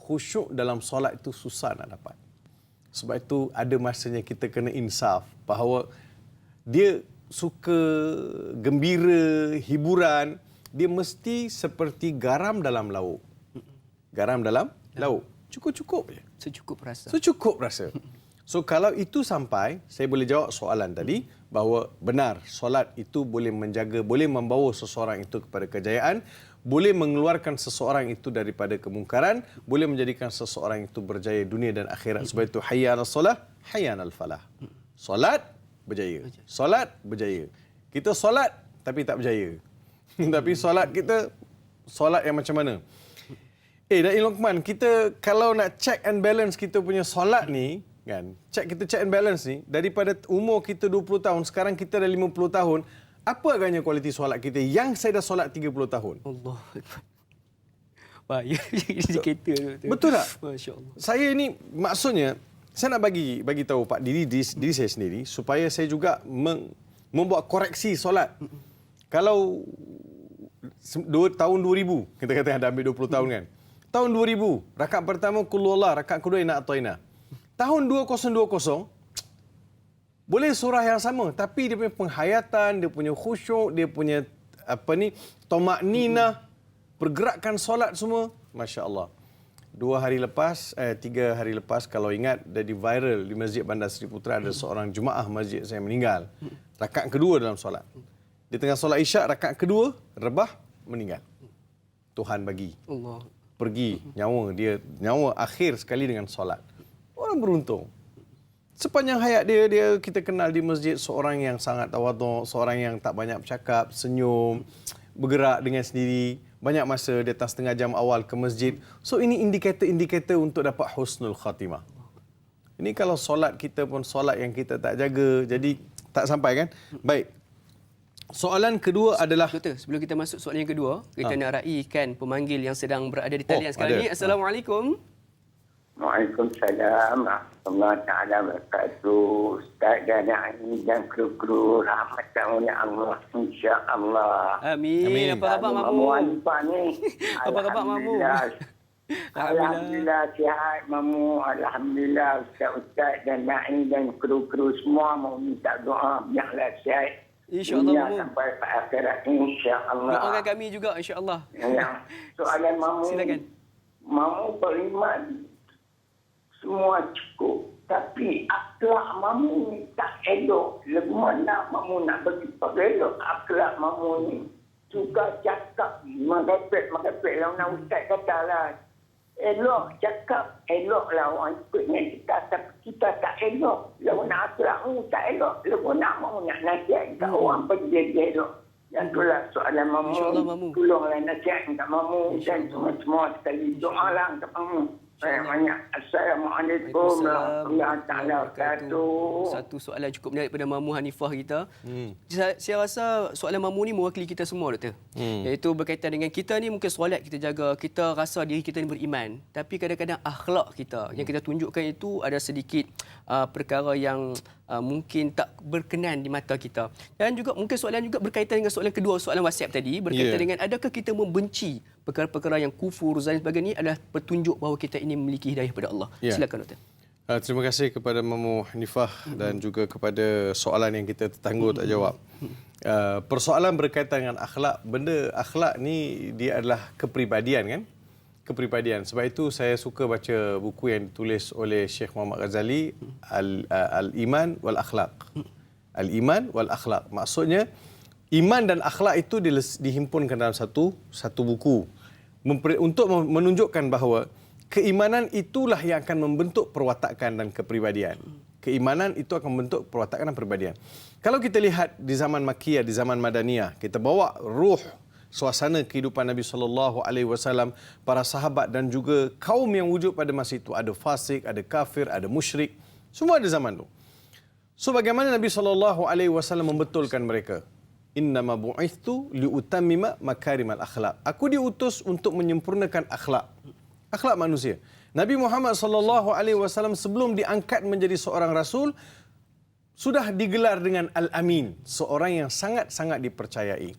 Khusyuk dalam solat itu susah nak dapat. Sebab itu ada masanya kita kena insaf bahawa dia suka gembira, hiburan, dia mesti seperti garam dalam lauk. Garam dalam lauk. Cukup-cukup je. Secukup rasa. So kalau itu sampai, saya boleh jawab soalan tadi bahawa benar solat itu boleh menjaga, boleh membawa seseorang itu kepada kejayaan, boleh mengeluarkan seseorang itu daripada kemungkaran, boleh menjadikan seseorang itu berjaya dunia dan akhirat. Sebab itu hayya 'alas solah, hayya 'alal falah. Solat berjaya. Solat berjaya. Kita solat tapi tak berjaya. Tapi solat kita solat yang macam mana? Da'i Luqman, kita kalau nak check and balance kita punya solat ni, kan? Kita check and balance ni, daripada umur kita 20 tahun, sekarang kita dah 50 tahun, apa agaknya kualiti solat kita yang saya dah solat 30 tahun? Allah. Bahaya indikator tu. Betul tak? Masya-Allah. Saya ni maksudnya saya nak bagi tahu Pak diri saya sendiri supaya saya juga membuat koreksi solat. Kalau tahun 2000, kita kata dah ambil 20 tahun kan. Tahun 2000, rakaat pertama qul huwallah, rakaat kedua inna a'taina. Tahun 2020 boleh surah yang sama tapi dia punya penghayatan, dia punya khusyuk, dia punya tamakninah, pergerakan solat semua, masya-Allah. 3 hari lepas kalau ingat jadi viral di Masjid Bandar Seri Putra, ada seorang jemaah masjid saya meninggal. Rakaat kedua dalam solat. Di tengah solat Isyak, rakaat kedua rebah meninggal. Tuhan bagi. Allah. Pergi nyawa akhir sekali dengan solat. Orang beruntung. Sepanjang hayat dia kita kenal di masjid seorang yang sangat tawaduk, seorang yang tak banyak bercakap, senyum, bergerak dengan sendiri, banyak masa datang setengah jam awal ke masjid. So ini indikator untuk dapat husnul khatimah. Ini kalau solat kita pun solat yang kita tak jaga, jadi tak sampai kan? Baik. Soalan kedua adalah... Doktor, sebelum kita masuk soalan yang kedua, kita nak raikan pemanggil yang sedang berada di talian sekarang ni. Assalamualaikum. Waalaikumsalam warahmatullahi taala wabarakatuh. Ustaz dan Aini dan kru-kru rahmatan oleh Allah, insya-Allah. Amin. Apa khabar Mamu? Apa khabar Mamu? Alhamdulillah sihat Mamu. Alhamdulillah Ustaz dan Aini dan kru-kru semua mau minta doa biarlah sihat. InsyaAllah Mamu. Sampai ke akhirat insya-Allah. Doakan kami juga insya-Allah. Ya. Soalan Mamu. Silakan. Mamu beriman semua cukup. Tapi akhlak Mamu ni tak elok. Lagu mana Mamu nak bagi elok akhlak Mamu ni. Suka cakap. Mengepek. Lawan Ustaz katalah. Elok cakap. Eloklah orang ikut dengan kita. Tapi kita tak elok. Lagu nak akhlak Mamu tak elok. Lagu nak Mamu nak nasihat kat orang pergi elok. Yang itulah soalan Mamu. Mamu. Tolonglah nasihat kat Mamu. Dan semua sekali doalah kat Mamu. Banyak. Assalamualaikum warahmatullahi wabarakatuh. Satu soalan cukup menarik pada Mamu Hanifah kita. Saya rasa soalan Mamu ni mewakili kita semua, Doktor. Iaitu berkaitan dengan kita ni mungkin solat kita jaga, kita rasa diri kita ni beriman. Tapi kadang-kadang akhlak kita yang kita tunjukkan itu ada sedikit perkara yang mungkin tak berkenan di mata kita. Dan juga mungkin soalan juga berkaitan dengan soalan kedua, soalan WhatsApp tadi, berkaitan dengan adakah kita membenci perkara-perkara yang kufur dan sebagainya adalah petunjuk bahawa kita ini memiliki hidayah pada Allah. Silakan Doktor. Terima kasih kepada Mamu Hanifah dan juga kepada soalan yang kita tertangguh tak jawab. Persoalan berkaitan dengan akhlak, benda akhlak ni dia adalah kepribadian kan? Kepribadian. Sebab itu saya suka baca buku yang ditulis oleh Syekh Muhammad Ghazali, Al-Iman wal Akhlaq. Al-Iman wal Akhlaq. Maksudnya iman dan akhlak itu dihimpunkan dalam satu buku untuk menunjukkan bahawa keimanan itulah yang akan membentuk perwatakan dan kepribadian. Keimanan itu akan membentuk perwatakan dan kepribadian. Kalau kita lihat di zaman Makkiyah, di zaman Madaniyah, kita bawa ruh suasana kehidupan Nabi SAW, para sahabat dan juga kaum yang wujud pada masa itu. Ada fasik, ada kafir, ada musyrik. Semua ada zaman itu. So bagaimana Nabi SAW membetulkan mereka? Innama bu'ithtu liutammima makarimal akhlak. Aku diutus untuk menyempurnakan akhlak. Akhlak manusia. Nabi Muhammad SAW sebelum diangkat menjadi seorang rasul sudah digelar dengan Al-Amin, seorang yang sangat-sangat dipercayai.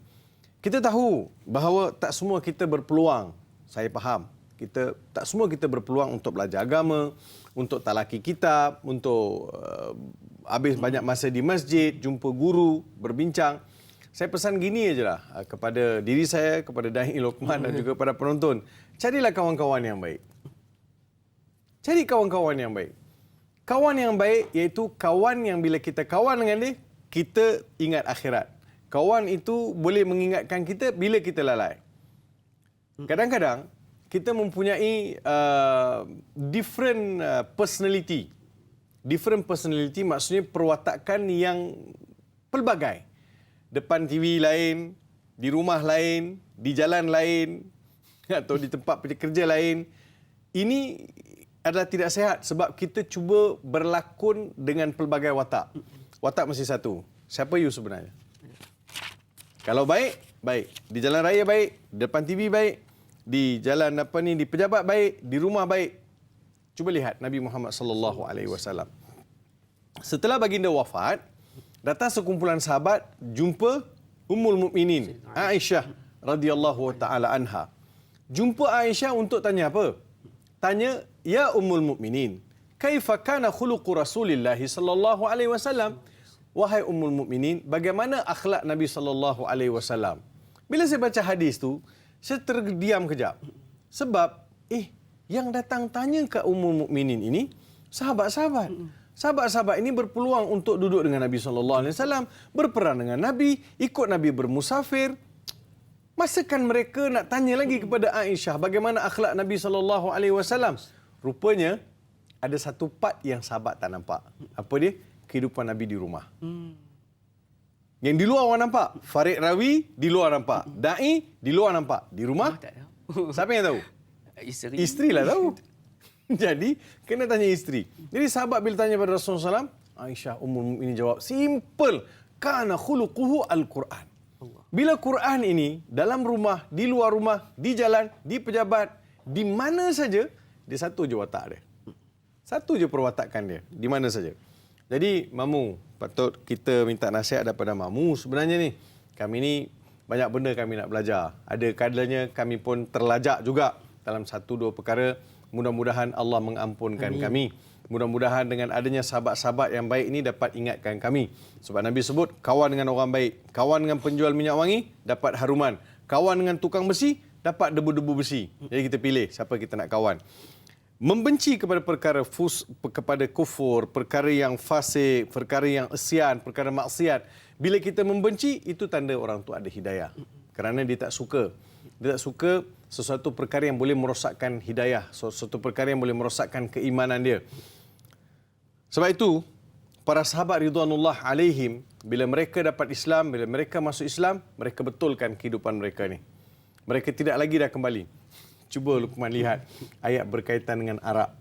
Kita tahu bahawa tak semua kita berpeluang. Saya faham. Tak semua kita berpeluang untuk belajar agama, untuk talaki kitab, untuk habis banyak masa di masjid, jumpa guru, berbincang. Saya pesan gini ajalah kepada diri saya, kepada Da'i Luqman dan juga kepada penonton. Carilah kawan-kawan yang baik. Cari kawan-kawan yang baik. Kawan yang baik iaitu kawan yang bila kita kawan dengan dia, kita ingat akhirat. Kawan itu boleh mengingatkan kita bila kita lalai. Kadang-kadang kita mempunyai different personality. Different personality maksudnya perwatakan yang pelbagai. Depan TV lain, di rumah lain, di jalan lain, atau di tempat kerja lain. Ini adalah tidak sihat sebab kita cuba berlakon dengan pelbagai watak. Watak mesti satu. Siapa you sebenarnya? Kalau baik, baik. Di jalan raya baik, depan TV baik, di jalan di pejabat baik, di rumah baik. Cuba lihat Nabi Muhammad sallallahu alaihi wasallam. Setelah baginda wafat, datang sekumpulan sahabat jumpa Ummul Mukminin Aisyah radhiyallahu taala anha. Jumpa Aisyah untuk tanya apa? Tanya, ya Ummul Mukminin, kaifa kana khuluqu Rasulillah sallallahu alaihi wasallam? Wahai Ummul Mukminin, bagaimana akhlak Nabi sallallahu alaihi wasallam? Bila saya baca hadis tu, saya terdiam kejap. Sebab yang datang tanya ke Ummul Mukminin ini sahabat-sahabat. Sahabat-sahabat ini berpeluang untuk duduk dengan Nabi SAW, berperang dengan Nabi, ikut Nabi bermusafir. Masakan mereka nak tanya lagi kepada Aisyah bagaimana akhlak Nabi SAW? Rupanya ada satu part yang sahabat tak nampak. Apa dia? Kehidupan Nabi di rumah. Yang di luar orang nampak. Farid Rawi di luar nampak. Da'i di luar nampak. Di rumah? Siapa yang tahu? Isteri lah tahu. Jadi, kena tanya isteri. Jadi, sahabat bila tanya pada Rasulullah SAW, Aisyah Ummul Mukminin jawab, simple. Kana khuluquhu al-Quran. Bila Quran ini, dalam rumah, di luar rumah, di jalan, di pejabat, di mana saja, dia satu je watak dia. Satu je perwatakan dia. Di mana saja. Jadi, Mamu, patut kita minta nasihat daripada Mamu sebenarnya ni. Kami ni, banyak benda kami nak belajar. Ada kalanya kami pun terlajak juga dalam satu dua perkara. Mudah-mudahan Allah mengampunkan kami. Mudah-mudahan dengan adanya sahabat-sahabat yang baik ini dapat ingatkan kami. Sebab Nabi sebut, kawan dengan orang baik. Kawan dengan penjual minyak wangi, dapat haruman. Kawan dengan tukang besi, dapat debu-debu besi. Jadi kita pilih siapa kita nak kawan. Membenci kepada perkara kepada kufur, perkara yang fasik, perkara yang isyan, perkara maksiat. Bila kita membenci, itu tanda orang tu ada hidayah. Kerana dia tak suka. Dia tak suka sesuatu perkara yang boleh merosakkan hidayah, sesuatu perkara yang boleh merosakkan keimanan dia. Sebab itu, para sahabat ridwanullah alaihim, bila mereka dapat Islam, bila mereka masuk Islam, mereka betulkan kehidupan mereka ni. Mereka tidak lagi dah kembali. Cuba Luqman lihat ayat berkaitan dengan arak.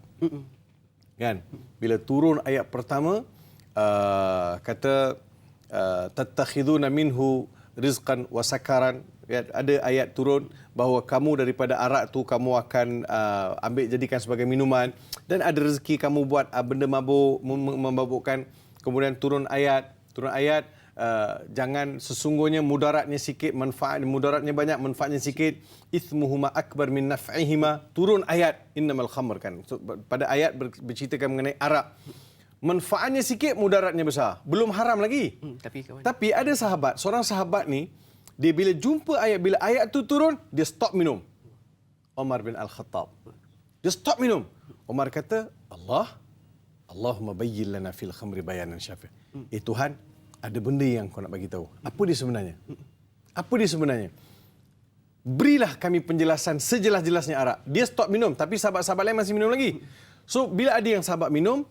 Kan? Bila turun ayat pertama, kata, tattakhiduna minhu rizqan wa sakaran. Ada ayat turun bahawa kamu daripada arak tu kamu akan ambil jadikan sebagai minuman, dan ada rezeki kamu buat benda mabuk, memabukkan. Kemudian turun ayat jangan, sesungguhnya mudaratnya sikit, mudaratnya banyak, manfaatnya sikit. Ithmuhuma akbar min naf'ihima. Turun ayat innamal khamr, kan. So, pada ayat berceritakan mengenai arak. Manfaatnya sikit, mudaratnya besar. Belum haram lagi. Tapi ada sahabat, seorang sahabat ni, dia bila jumpa ayat, bila ayat tu turun, dia stop minum. Umar bin Al-Khattab. Dia stop minum. Umar kata, Allahumma bayyin lana fil khamri bayanan syafi'. Tuhan, ada benda yang kau nak bagi tahu. Apa dia sebenarnya? Apa dia sebenarnya? Berilah kami penjelasan sejelas-jelasnya arak. Dia stop minum, tapi sahabat-sahabat lain masih minum lagi. So, bila ada yang sahabat minum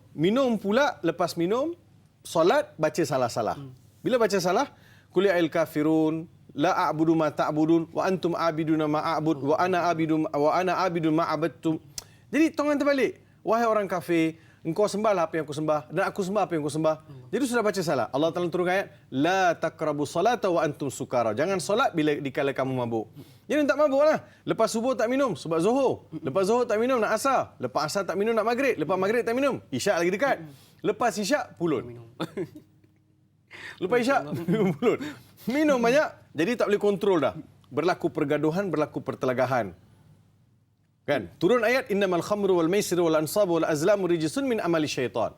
pula, lepas minum, solat, baca salah-salah. Bila baca salah, qul ya ayyuhal kafirun, la a'budu ma ta'budun wa antum a'biduna ma a'bud wa ana a'budu ma abadtum. Jadi tongan terbalik. Wahai orang kafir, engkau sembahlah apa yang aku sembah dan aku sembah apa yang aku sembah. Jadi sudah baca salah. Allah Taala turunkan ayat, la taqrabu salata wa antum sukara. Jangan solat bila dikala kamu mabuk. Jadi tak mabuklah. Lepas subuh tak minum sebab Zuhur. Lepas Zuhur tak minum nak Asar. Lepas Asar tak minum nak Maghrib. Lepas Maghrib tak minum, Isyak lagi dekat. Lepas Isyak pulut. Lepas Isyak minum pulut. Minum banyak, jadi tak boleh kontrol dah. Berlaku pergaduhan, berlaku pertelagahan. Kan? Turun ayat, innamal khamru wal maisir wal ansabu wal azlamu rijsun min amali syaitan.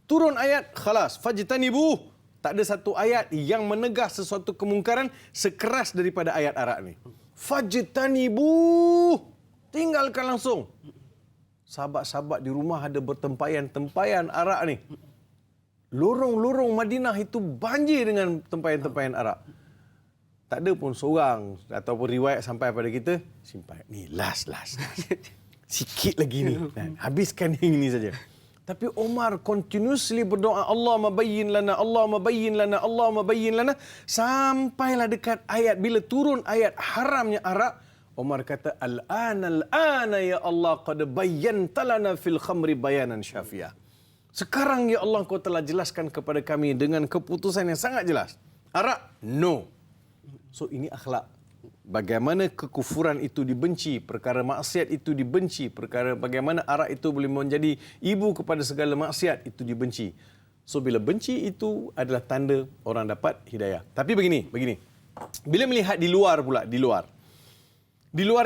Turun ayat, khalas, fajtanibuh. Tak ada satu ayat yang menegah sesuatu kemungkaran sekeras daripada ayat arak ni. Fajtanibuh. Tinggalkan langsung. Sahabat-sahabat di rumah ada bertempayan-tempayan arak ni. Lorong-lorong Madinah itu banjir dengan tempayan-tempayan arak. Tak ada pun seorang ataupun riwayat sampai pada kita, simpan. Ni last. Sikit lagi ni. Dan habiskan yang ini saja. Tapi Umar continuously berdoa, Allahumma bayyin lana, Allahumma bayyin lana, Allahumma bayyin lana. Sampailah dekat ayat, bila turun ayat haramnya arak, Umar kata, Al-ana ya Allah, qad bayyanta lana fil khamri bayanan syafi'ah. Sekarang ya Allah, kau telah jelaskan kepada kami dengan keputusan yang sangat jelas. Arak, no. So ini akhlak. Bagaimana kekufuran itu dibenci, perkara maksiat itu dibenci, perkara bagaimana arak itu boleh menjadi ibu kepada segala maksiat itu dibenci. So bila benci itu adalah tanda orang dapat hidayah. Tapi begini. Bila melihat di luar pula, di luar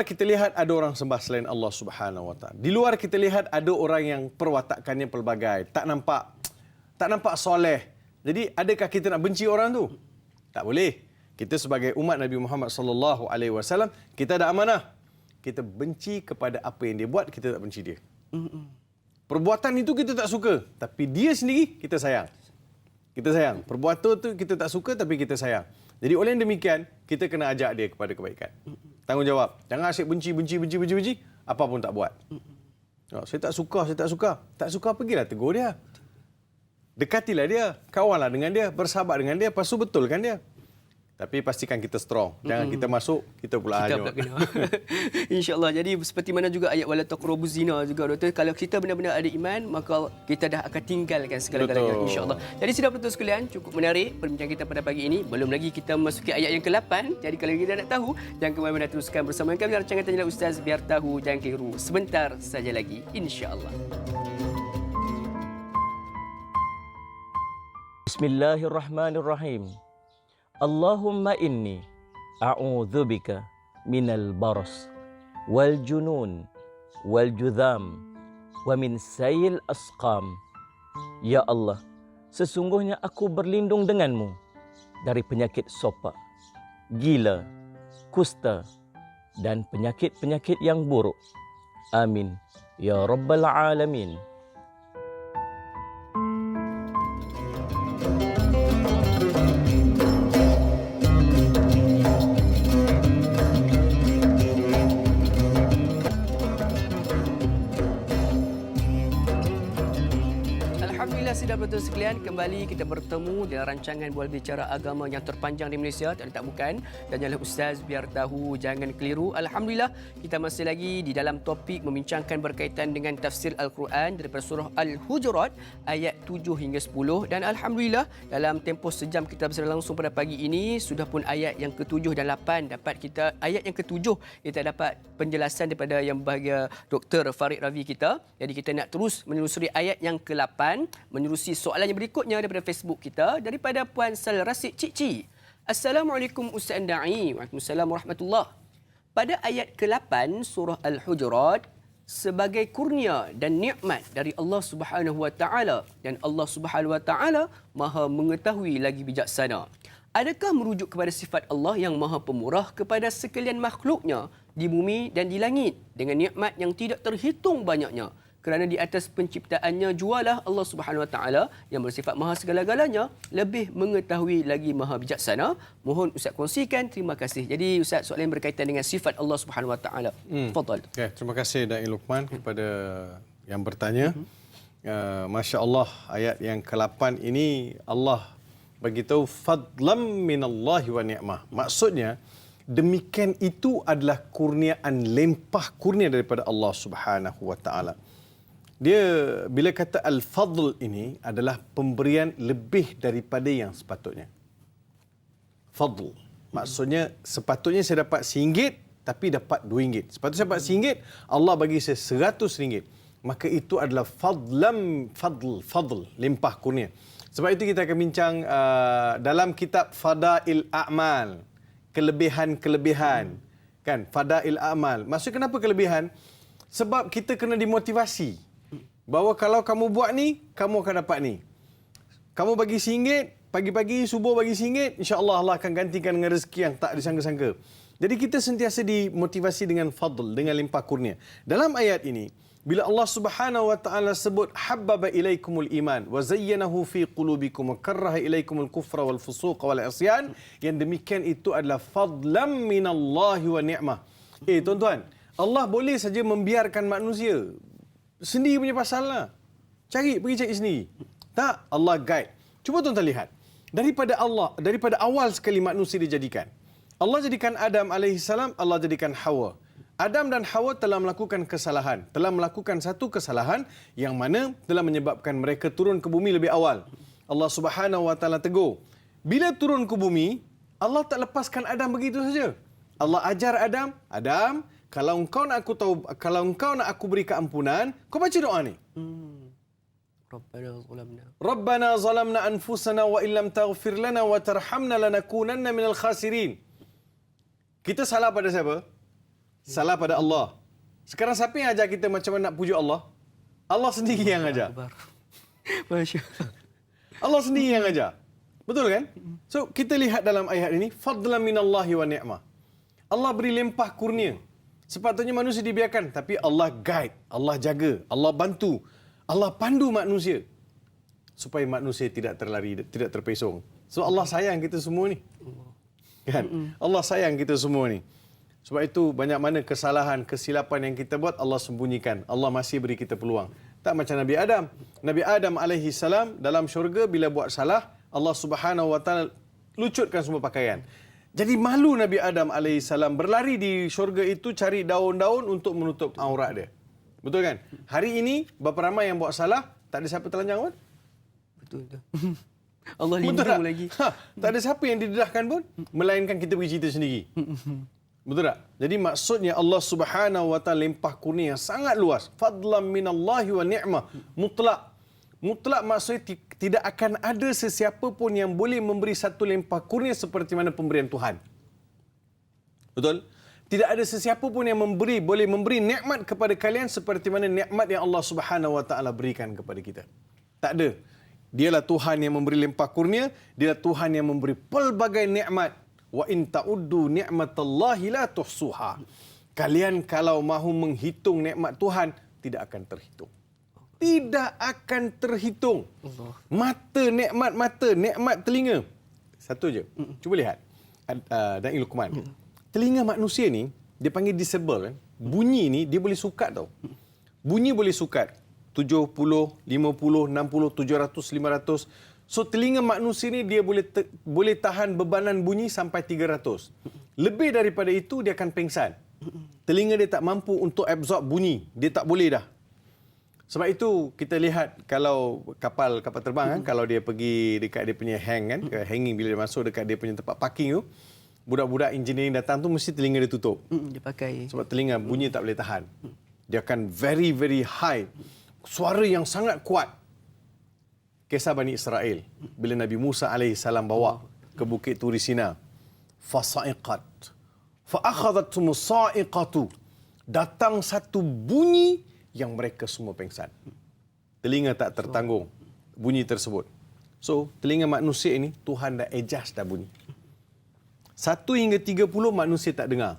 kita lihat ada orang sembah selain Allah Subhanahu Wa Taala. Di luar kita lihat ada orang yang perwatakannya pelbagai, tak nampak soleh. Jadi adakah kita nak benci orang tu? Tak boleh. Kita sebagai umat Nabi Muhammad sallallahu alaihi wasallam, kita ada amanah. Kita benci kepada apa yang dia buat, kita tak benci dia. Perbuatan itu kita tak suka, tapi dia sendiri kita sayang. Kita sayang. Perbuatan itu kita tak suka, tapi kita sayang. Jadi oleh yang demikian, kita kena ajak dia kepada kebaikan. Tanggungjawab. Jangan asyik benci, apa pun tak buat. Saya tak suka. Tak suka, pergilah tegur dia. Dekatilah dia, kawanlah dengan dia, bersahabat dengan dia, lepas tu betulkan dia. Tapi pastikan kita strong. Jangan kita masuk, kita pula hanyut. Kena. InsyaAllah. Jadi seperti mana juga ayat wala taqrabu zina juga, doktor. Kalau kita benar-benar ada iman, maka kita dah akan tinggalkan segala-galanya, insyaAllah. Jadi sidang penonton sekalian, cukup menarik perbincangan kita pada pagi ini. Belum lagi kita memasuki ayat yang ke-8. Jadi kalau kita nak tahu, jangan ke mana-mana, teruskan bersama kami. Rancangan Tanyalah Ustaz, biar tahu, jangan keliru. Sebentar saja lagi, insyaAllah. Bismillahirrahmanirrahim. Allahumma inni a'udzubika minal baras wal junun wal judham wa min sayyil asqam. Ya Allah, sesungguhnya aku berlindung denganmu dari penyakit sopak, gila, kusta dan penyakit-penyakit yang buruk. Amin ya rabbal alamin. Sidang penonton sekalian, kembali kita bertemu dalam rancangan Bual Bicara Agama yang terpanjang di Malaysia, tak bukan. Tanyalah Ustaz, biar tahu, jangan keliru. Alhamdulillah, kita masih lagi di dalam topik membincangkan berkaitan dengan tafsir Al-Quran daripada surah Al-Hujurat ayat 7 hingga 10. Dan Alhamdulillah, dalam tempoh sejam kita bersama langsung pada pagi ini, sudah pun ayat yang ke-7 dan 8 dapat kita, ayat yang ke-7 kita dapat penjelasan daripada yang berbahagia Dr. Farid Ravi kita. Jadi kita nak terus menelusuri ayat yang ke-8, menerusi soalan yang berikutnya daripada Facebook kita daripada Puan Sal Rasid Cikci. Assalamualaikum Ustaz Da'i. Waalaikumsalam warahmatullah. Pada ayat ke-8 surah Al-Hujurat, sebagai kurnia dan nikmat dari Allah Subhanahu Wa Taala, dan Allah Subhanahu Wa Taala Maha mengetahui lagi bijaksana. Adakah merujuk kepada sifat Allah yang Maha Pemurah kepada sekalian makhluknya di bumi dan di langit dengan nikmat yang tidak terhitung banyaknya? Kerana di atas penciptaannya jualah Allah Subhanahu Wa Taala yang bersifat maha segala-galanya lebih mengetahui lagi maha bijaksana. Mohon Ustaz kongsikan. Terima kasih. Jadi Ustaz, soalan yang berkaitan dengan sifat Allah Subhanahu Wa Taala. Tafadhal. Okay, terima kasih Da'i Luqman kepada yang bertanya. Masya Allah, ayat yang ke-8 ini Allah beritahu fadlam minallahi wa ni'mah. Maksudnya demikian itu adalah kurniaan, lempah kurnia daripada Allah Subhanahu Wa Taala. Dia bila kata al-fadl ini adalah pemberian lebih daripada yang sepatutnya. Fadl. Maksudnya sepatutnya saya dapat RM1 tapi dapat RM2. Sepatutnya saya dapat RM1, Allah bagi saya RM100. Maka itu adalah fadl, limpah kurnia. Sebab itu kita akan bincang dalam kitab Fadail A'mal, kelebihan-kelebihan. Kan? Fadail A'mal. Maksud kenapa kelebihan? Sebab kita kena dimotivasi. Bahawa kalau kamu buat ni, kamu akan dapat ni. Kamu bagi RM1, pagi-pagi, subuh bagi RM1, insya-Allah Allah akan gantikan dengan rezeki yang tak disangka-sangka. Jadi kita sentiasa dimotivasi dengan fadl, dengan limpah kurnia. Dalam ayat ini, Bila Allah Subhanahu wa taala sebut habbaba ilaikumul iman wa zayyanahu fi qulubikum wa karaha ilaikumul kufra wal fusuq wal isyan, yang demikian itu adalah fadlam minallahi wa ni'mah. Tuan-tuan, Allah boleh saja membiarkan manusia sendiri punya pasal lah. Pergi cari sendiri. Tak, Allah guide. Cuba tuan-tuan lihat. Daripada awal sekali manusia dijadikan. Allah jadikan Adam alaihissalam, Allah jadikan Hawa. Adam dan Hawa telah melakukan kesalahan. Telah melakukan satu kesalahan yang mana telah menyebabkan mereka turun ke bumi lebih awal. Allah Subhanahu wa taala tegur. Bila turun ke bumi, Allah tak lepaskan Adam begitu saja. Allah ajar Adam, Adam, kalau engkau nak aku beri keampunan, kau baca doa ni. Rabbana zalamna anfusana wa illam taghfir lana wa tarhamna lanakunanna minal khasirin. Kita salah pada siapa? Salah pada Allah. Sekarang siapa yang ajar kita macam mana nak pujuk Allah? Allah sendiri yang ajar. Masya-Allah. Allah sendiri yang ajar. Betul kan? So kita lihat dalam ayat ini, fadlan minallahi wa ni'mah. Allah beri limpah kurnia. Sepatutnya manusia dibiarkan, tapi Allah guide, Allah jaga, Allah bantu, Allah pandu manusia supaya manusia tidak terlari, tidak terpesong. So Allah sayang kita semua ni. Kan? Allah sayang kita semua ni. Sebab itu banyak mana kesalahan, kesilapan yang kita buat Allah sembunyikan. Allah masih beri kita peluang. Tak macam Nabi Adam. Nabi Adam alaihi salam dalam syurga bila buat salah, Allah Subhanahu wa taala lucutkan semua pakaian. Jadi malu Nabi Adam alaihi salam berlari di syurga itu cari daun-daun untuk menutup aurat dia. Betul kan? Hari ini berapa ramai yang buat salah, tak ada siapa telanjang pun? Betul. Allah lindung lagi. Tak ada siapa yang didedahkan pun, melainkan kita pergi cerita sendiri. Betul tak? Jadi maksudnya Allah Subhanahu wa taala limpah kurnia yang sangat luas. Fadlan minallahi wa ni'mah. Mutlak. Mutlak maksudnya tidak akan ada sesiapa pun yang boleh memberi satu limpah kurnia seperti mana pemberian Tuhan. Betul? Tidak ada sesiapa pun yang boleh memberi nikmat kepada kalian seperti mana nikmat yang Allah Subhanahu wa taala berikan kepada kita. Tak ada. Dialah Tuhan yang memberi limpah kurnia, dialah Tuhan yang memberi pelbagai nikmat. Wa in ta'uddu ni'matallahi la tuhsuha. Kalian kalau mahu menghitung nikmat Tuhan, tidak akan terhitung. Tidak akan terhitung. Nikmat telinga. Satu je. Cuba lihat. Dan Luqman. Telinga manusia ni, dia panggil disable kan. Bunyi ni dia boleh sukat tau. Bunyi boleh sukat. 70, 50, 60, 700, 500. So telinga manusia ni dia boleh tahan bebanan bunyi sampai 300. Lebih daripada itu dia akan pengsan. Telinga dia tak mampu untuk absorb bunyi. Dia tak boleh dah. Sebab itu kita lihat kalau kapal terbang kan, kalau dia pergi dekat dia punya hanging bila dia masuk dekat dia punya tempat parking tu, budak-budak engineering datang tu mesti telinga dia tutup. Dia pakai. Sebab telinga bunyi tak boleh tahan. Dia akan very very high. Suara yang sangat kuat. Kisah Bani Israel bila Nabi Musa alaihi salam bawa ke Bukit Turi Sina. Fasa'iqat. Fa'akhadhathumus sa'iqatu. Datang satu bunyi yang mereka semua pengsan. Telinga tak tertanggung bunyi tersebut. So, telinga manusia ini Tuhan dah adjust dah bunyi. 1 hingga 30 manusia tak dengar.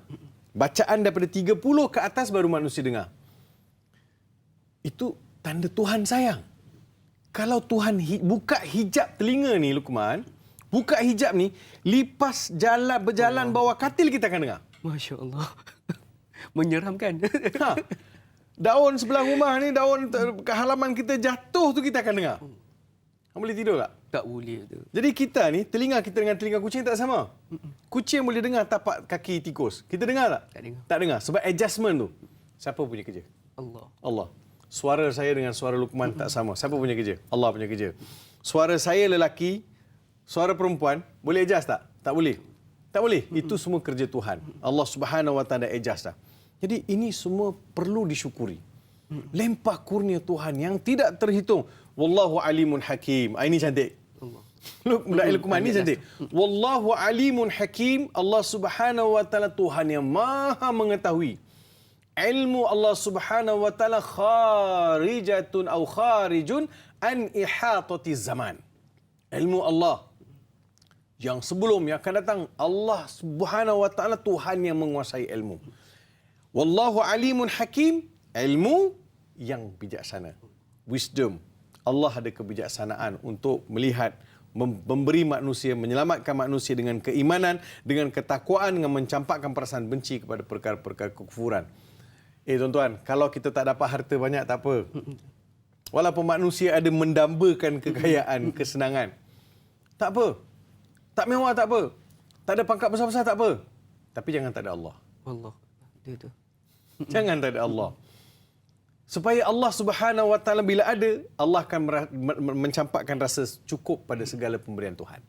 Bacaan daripada 30 ke atas baru manusia dengar. Itu tanda Tuhan sayang. Kalau Tuhan buka hijab telinga ni, Luqman, buka hijab ni, lipas berjalan bawah katil kita akan dengar. Masya Allah. Menyeramkan. Daun sebelah rumah ni, daun ke halaman kita jatuh tu kita akan dengar. Boleh tidur tak? Tak boleh tu. Jadi kita ni, telinga kita dengan telinga kucing tak sama. Kucing boleh dengar tapak kaki tikus. Kita dengar tak? Tak dengar. Tak dengar. Sebab adjustment tu. Siapa punya kerja? Allah. Suara saya dengan suara Luqman tak sama. Siapa punya kerja? Allah punya kerja. Suara saya lelaki, suara perempuan, boleh adjust tak? Tak boleh. Tak boleh. Itu semua kerja Tuhan. Allah Subhanahu wa taala adjust dah. Jadi ini semua perlu disyukuri. Limpah kurnia Tuhan yang tidak terhitung. Wallahu alimun hakim. Ini cantik. Luqman ni cantik. Wallahu alimun hakim. Allah Subhanahu wa taala Tuhan yang Maha mengetahui. Ilmu Allah Subhanahu wa taala kharijatun atau kharijun an ihatati zaman. Ilmu Allah yang sebelum yang akan datang, Allah Subhanahu wa taala Tuhan yang menguasai ilmu. Wallahu alimun hakim, ilmu yang bijaksana. Wisdom. Allah ada kebijaksanaan untuk melihat, memberi manusia, menyelamatkan manusia dengan keimanan, dengan ketakwaan, dengan mencampakkan perasaan benci kepada perkara-perkara kekufuran. Tuan-tuan, kalau kita tak dapat harta banyak, tak apa. Walaupun manusia ada mendambakan kekayaan, kesenangan, tak apa. Tak mewah, tak apa. Tak ada pangkat besar-besar, tak apa. Tapi jangan tak ada Allah. Allah. Itu. Jangan tak ada Allah. Supaya Allah Subhanahu Wa Taala bila ada, Allah akan mencampakkan rasa cukup pada segala pemberian Tuhan.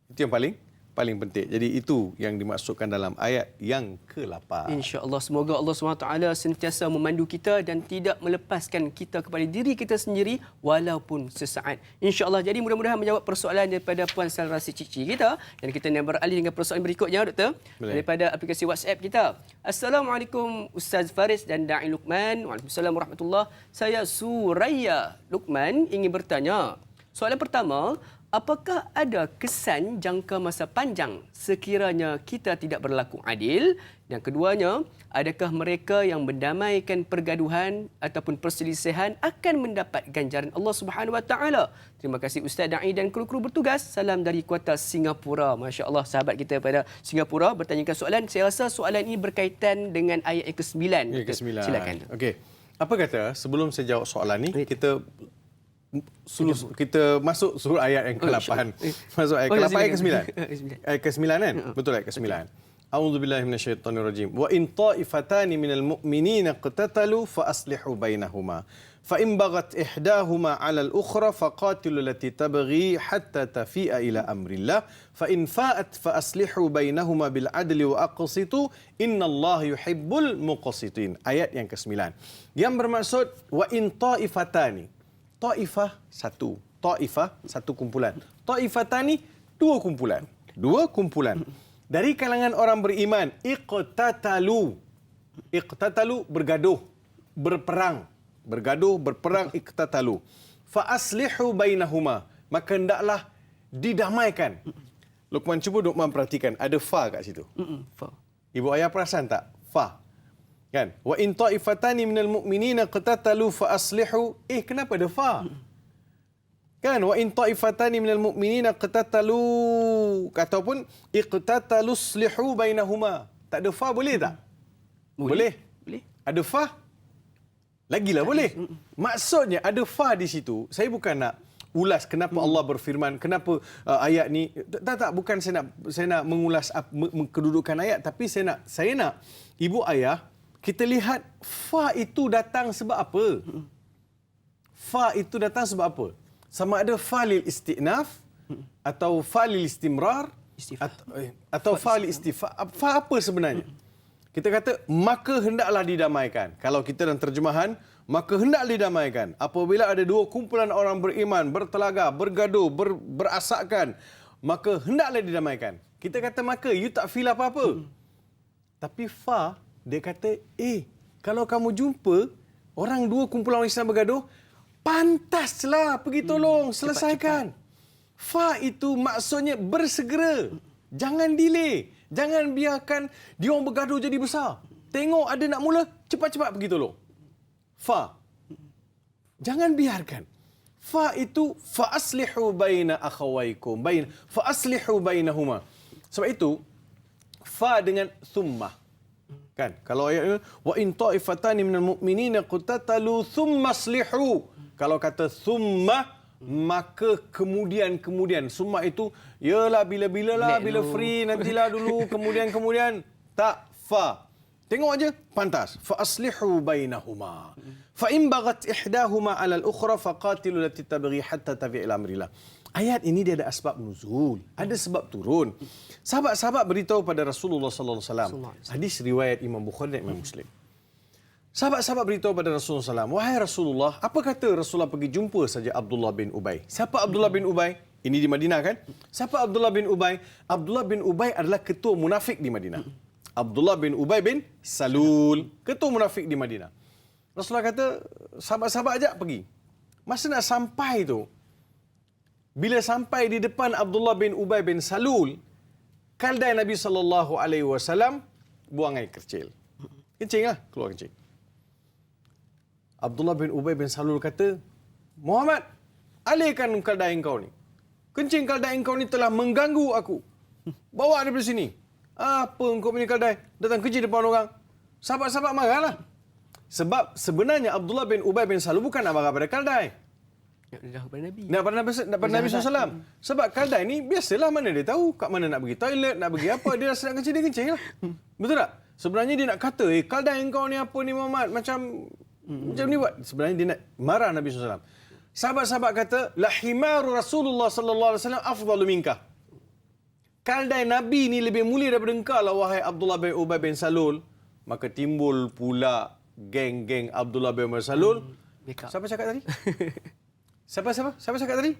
Itu yang paling penting. Jadi itu yang dimaksudkan dalam ayat yang ke-8. InsyaAllah, semoga Allah SWT sentiasa memandu kita dan tidak melepaskan kita kepada diri kita sendiri walaupun sesaat. InsyaAllah. Jadi mudah-mudahan menjawab persoalan daripada Puan Salrasi Cici kita. Dan kita nak beralih dengan persoalan berikutnya, Doktor. Boleh. Daripada aplikasi WhatsApp kita. Assalamualaikum Ustaz Faris dan Da'i Luqman. Waalaikumsalam warahmatullahi. Saya Suraya Luqman ingin bertanya. Soalan pertama, apakah ada kesan jangka masa panjang sekiranya kita tidak berlaku adil? Dan keduanya, adakah mereka yang mendamaikan pergaduhan ataupun perselisihan akan mendapat ganjaran Allah Subhanahu Wa Taala? Terima kasih Ustaz Da'i dan kru-kru bertugas. Salam dari Kuala Singapura. Masya-Allah, sahabat kita pada Singapura bertanyakan soalan. Saya rasa soalan ini berkaitan dengan ayat yang ke-9. Ayat ke-9. Silakan. Okey. Apa kata sebelum saya jawab soalan ni, kita masuk surah ayat yang ke-8. Masuk ayat ke-8, ayat ke-9. Ayat ke-9 kan? Betul ayat ke-9. A'udzubillahi minasyaitonirrajim. Wa in ta'ifatani minal mu'minina qatatalu fa aslihu bainahuma. Fa in baghat ihdahuma 'ala al-ukhra faqatilu allati tabghi hatta tafi'a ila amrillah. Fa in fa'at fa aslihu bainahuma bil 'adli wa aqsitu innallaha yuhibbul muqsitin. Ayat yang ke-9. Yang bermaksud wa in ta'ifatani. Ta'ifah satu. Ta'ifah satu kumpulan. Ta'ifatani dua kumpulan. Dua kumpulan. Dari kalangan orang beriman. Iqtatalu. Iqtatalu bergaduh. Berperang. Bergaduh, berperang, iqtatalu. Fa aslihu bainahuma. Maka hendaklah didamaikan. Luqman, cuba Luqman perhatikan. Ada fa kat situ. Fa. Ibu ayah perasan tak? Fa. Kan? Wa in ta'ifatani minal mu'minina qatatalu fa aslihu. Kenapa ada fa? Kan? Wa in ta'ifatani minal mu'minina qatatalu ataupun iqtatalu slihu bainahuma. Tak ada fa boleh tak? Boleh. Ada fa? Lagilah boleh. Maksudnya ada fa di situ. Saya bukan nak ulas kenapa Allah berfirman, kenapa ayat ni. Tak, bukan saya nak mengulas kedudukan ayat, tapi saya nak ibu ayah kita lihat fa itu datang sebab apa? Fa itu datang sebab apa? Sama ada fa lil istinaf atau fa lil istimrar atau fa lil istifa. Fa apa sebenarnya? Kita kata maka hendaklah didamaikan. Kalau kita dalam terjemahan, maka hendaklah didamaikan. Apabila ada dua kumpulan orang beriman bertelaga, bergaduh, berasakan, maka hendaklah didamaikan. Kita kata maka, you tak feel apa-apa. Tapi fa dia kata, kalau kamu jumpa orang dua kumpulan orang Islam bergaduh, pantaslah pergi tolong, selesaikan. Fa itu maksudnya bersegera. Jangan delay. Jangan biarkan dia orang bergaduh jadi besar. Tengok ada nak mula, cepat-cepat pergi tolong. Fa. Jangan biarkan. Fa itu fa aslihu baina akhawaykum. Fa aslihu bainahuma. Sebab itu, fa dengan thummah. Kan? Kalau ayat wa in ta'ifatani minal mu'minina qatatalu thumma aslihu. Kalau kata thumma, maka kemudian. Summa itu yalah bila-bilalah, bila free nantilah dulu, kemudian. Tak, fa. Tengok aja, pantas. Fa aslihu bainahuma. Fa in baghat ihdahuma 'ala al-ukhra faqatilu allati tabghi hatta tafi'a ila amrillah. Ayat ini dia ada asbab nuzul, ada sebab turun. Sahabat-sahabat beritahu pada Rasulullah sallallahu alaihi wasallam. Hadis riwayat Imam Bukhari dan Imam Muslim. Sahabat-sahabat beritahu pada Rasulullah SAW, wahai Rasulullah, apa kata Rasulullah pergi jumpa saja Abdullah bin Ubay? Siapa Abdullah bin Ubay? Ini di Madinah kan? Siapa Abdullah bin Ubay? Abdullah bin Ubay adalah ketua munafik di Madinah. Abdullah bin Ubay bin Salul, ketua munafik di Madinah. Rasulullah kata, sahabat-sahabat ajak pergi. Masa nak sampai tu, bila sampai di depan Abdullah bin Ubay bin Salul, kaldai Nabi SAW buang air kecil. Kencing lah, keluar kencing. Abdullah bin Ubay bin Salul kata, Muhammad, alihkan keldai engkau ni. Kencing keldai engkau ni telah mengganggu aku. Bawa daripada sini. Apa engkau punya keldai? Datang kencing depan orang. Sahabat-sahabat marahlah. Sebab sebenarnya Abdullah bin Ubay bin Salul bukan nak marah pada keldai. Nak pada Nabi. Nak pada Nabi SAW. Sebab keldai ni biasalah, mana dia tahu kat mana nak pergi toilet, nak pergi apa. Dia rasa nak kencing, dia kencing lah. Betul tak? Sebenarnya dia nak kata, keldai engkau ni apa ni Muhammad? Macam ni buat. Sebenarnya dia nak marah Nabi SAW. Sahabat-sahabat kata, la himaru Rasulullah sallallahu alaihi wasallam afdalu minka. Keldai Nabi ni lebih mulia daripada engkau lah, wahai Abdullah bin Ubay bin Salul. Maka timbul pula geng-geng Abdullah bin Ubay bin Salul. Siapa cakap tadi? Siapa cakap tadi?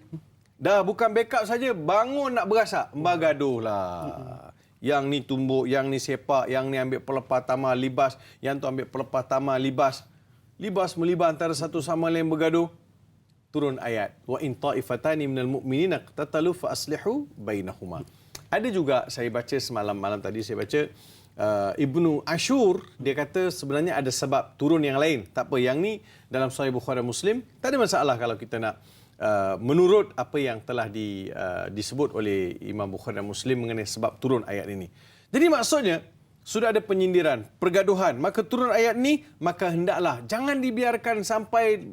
Dah bukan backup saja, bangun nak berasak. Bergaduh lah. Yang ni tumbuk, yang ni sepak, yang ni ambil pelepah tamah libas, yang tu ambil pelepah tamah libas. Libas melibas antara satu sama lain bergaduh. Turun ayat, wa in ta'ifatani minal mu'minina qatatalu fa aslihu bainahuma. Ada juga saya baca malam tadi saya baca Ibnu Ashur, dia kata sebenarnya ada sebab turun yang lain. Tak apa, yang ni dalam Sahih Bukhari dan Muslim, tak ada masalah kalau kita nak menurut apa yang telah disebut oleh Imam Bukhari dan Muslim mengenai sebab turun ayat ini. Jadi maksudnya sudah ada penyindiran, pergaduhan, maka turun ayat ni, maka hendaklah jangan dibiarkan sampai.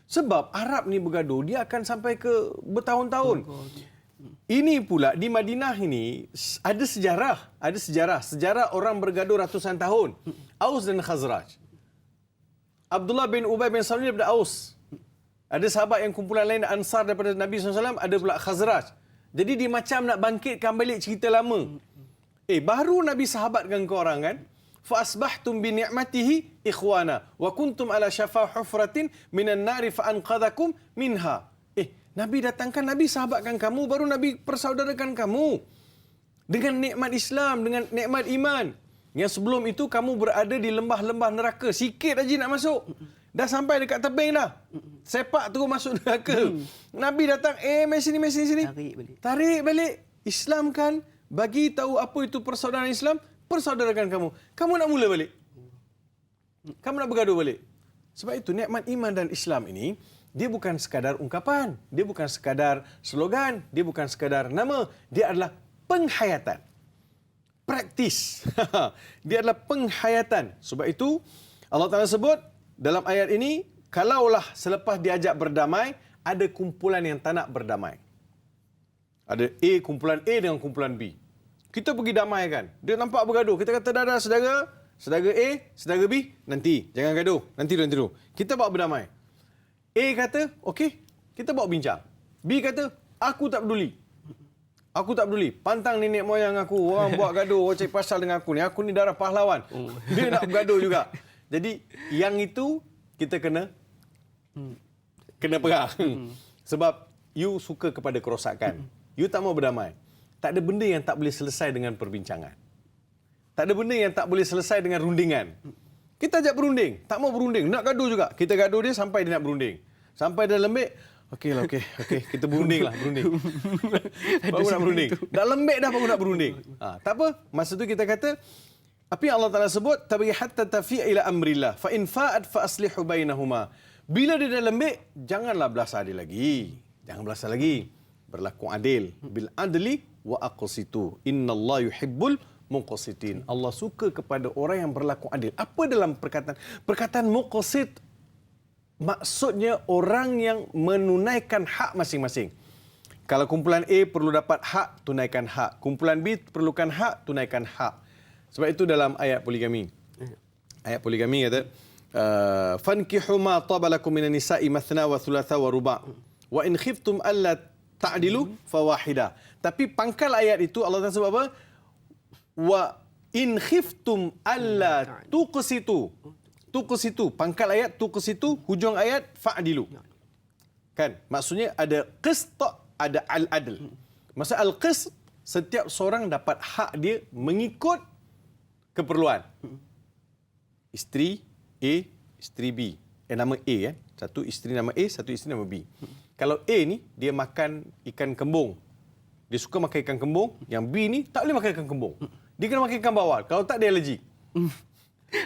Sebab Arab ni bergaduh, dia akan sampai ke bertahun-tahun. Ini pula di Madinah ini ada sejarah orang bergaduh ratusan tahun. Aus dan Khazraj. Abdullah bin Ubay bin Salul daripada Aus. Ada sahabat yang kumpulan lain Ansar daripada Nabi SAW, ada pula Khazraj. Jadi dia macam nak bangkitkan balik cerita lama. Baru Nabi sahabatkan ke orang kan? فَأَصْبَحْتُمْ بِنِعْمَتِهِ إِخْوَانًا وَكُنْتُمْ عَلَى شَفَا حُفْرَةٍ مِنَ النَّارِ فَأَنْقَذَكُمْ مِنْهَا. Nabi datangkan, Nabi sahabatkan kamu, baru Nabi persaudarakan kamu. Dengan nikmat Islam, dengan nikmat iman. Yang sebelum itu kamu berada di lembah-lembah neraka. Sikit aja nak masuk. Dah sampai dekat tebing dah. Sepak terus masuk neraka. Nabi datang, mari sini. Tarik balik. Islam kan, bagi tahu apa itu persaudaraan Islam, persaudarakan kamu. Kamu nak mula balik. Kamu nak bergaduh balik. Sebab itu nikmat iman dan Islam ini, dia bukan sekadar ungkapan, dia bukan sekadar slogan, dia bukan sekadar nama, dia adalah penghayatan. Praktis. Dia adalah penghayatan. Sebab itu Allah Ta'ala sebut dalam ayat ini, kalaulah selepas diajak berdamai, ada kumpulan yang tak nak berdamai. Ada kumpulan A dengan kumpulan B. Kita pergi damaikan. Dia nampak bergaduh. Kita kata, dah, saudara A, saudara B, nanti. Jangan gaduh. Nanti dulu. Kita bawa berdamai. A kata, okey, kita bawa bincang. B kata, aku tak peduli. Pantang nenek moyang aku. Orang buat gaduh, orang cari pasal dengan aku ni. Aku ni darah pahlawan. Dia nak bergaduh juga. Jadi, yang itu, kita kena perang. Sebab, you suka kepada kerosakan. You tak mau berdamai. Tak ada benda yang tak boleh selesai dengan perbincangan. Tak ada benda yang tak boleh selesai dengan rundingan. Kita ajak berunding. Tak mau berunding. Nak gaduh juga. Kita gaduh dia sampai dia nak berunding. Sampai dia lembik. Okey. Kita berunding lah. Baru nak berunding. Dah lembik dah baru nak berunding. Tak apa. Masa tu kita kata, apa yang Allah Ta'ala sebut, tabighi hatta tafi'a ila amrillah. Fa in fa'at fa aslihu bainahuma. Bila dia dah lembik, janganlah belasah dia lagi. Jangan belasah lagi. Berlaku adil. Bil adli wa aqsitu. Innallaha yuhibbul muqsitin. Allah suka kepada orang yang berlaku adil. Apa dalam perkataan muqsit? Maksudnya orang yang menunaikan hak masing-masing. Kalau kumpulan A perlu dapat hak, tunaikan hak. Kumpulan B perlukan hak, tunaikan hak. Sebab itu dalam ayat poligami. Ayat poligami kata, fankihu ma taba lakum minan nisa'i mathna wa thulatha wa ruba'. Wa in khiftum alla ta'dilu fawahida. Tapi pangkal ayat itu Allah Taala sebut apa? Wa in khiftum alla tuqsitu. Tuqsitu, pangkal ayat tuqsitu, hujung ayat fa'dilu. Kan? Maksudnya ada qist, ada al-adl. Maksud al-qist, setiap seorang dapat hak dia mengikut keperluan. Isteri A, isteri B. Nama A kan? Satu isteri nama A, satu isteri nama B. Kalau A ni dia makan ikan kembung. Dia suka makan ikan kembung, yang B ni tak boleh makan ikan kembung. Dia kena makan ikan bawal. Kalau tak dia alergi.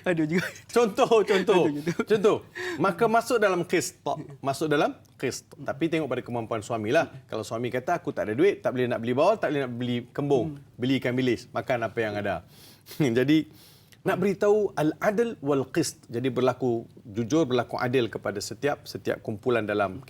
Ada juga. Contoh. Maka masuk dalam qist. Tapi tengok pada kemampuan suami lah. Kalau suami kata aku tak ada duit, tak boleh nak beli bawal, tak boleh nak beli kembung, beli ikan bilis, makan apa yang ada. Jadi nak beritahu al-adl wal qist. Jadi berlaku jujur, berlaku adil kepada setiap kumpulan dalam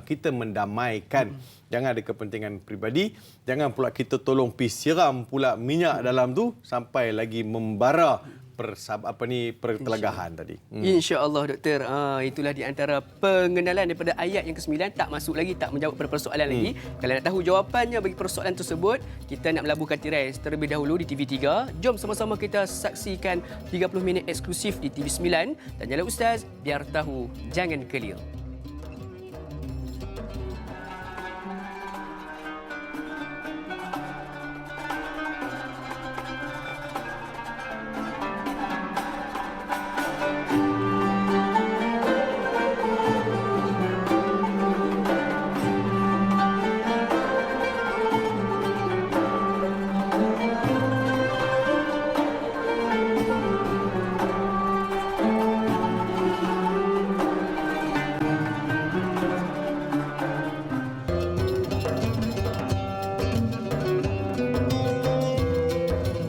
kita mendamaikan. Jangan ada kepentingan peribadi, jangan pula kita tolong pi siram pula minyak dalam tu sampai lagi membara pertelagahan tadi. InsyaAllah Doktor. Itulah di antara pengenalan daripada ayat yang ke-9. Tak masuk lagi, tak menjawab pada persoalan lagi. Kalau nak tahu jawapannya bagi persoalan tersebut, kita nak melabuhkan tirai terlebih dahulu di TV3. Jom sama-sama kita saksikan 30 minit eksklusif di TV9. Tanyalah Ustaz, biar tahu, jangan keliru.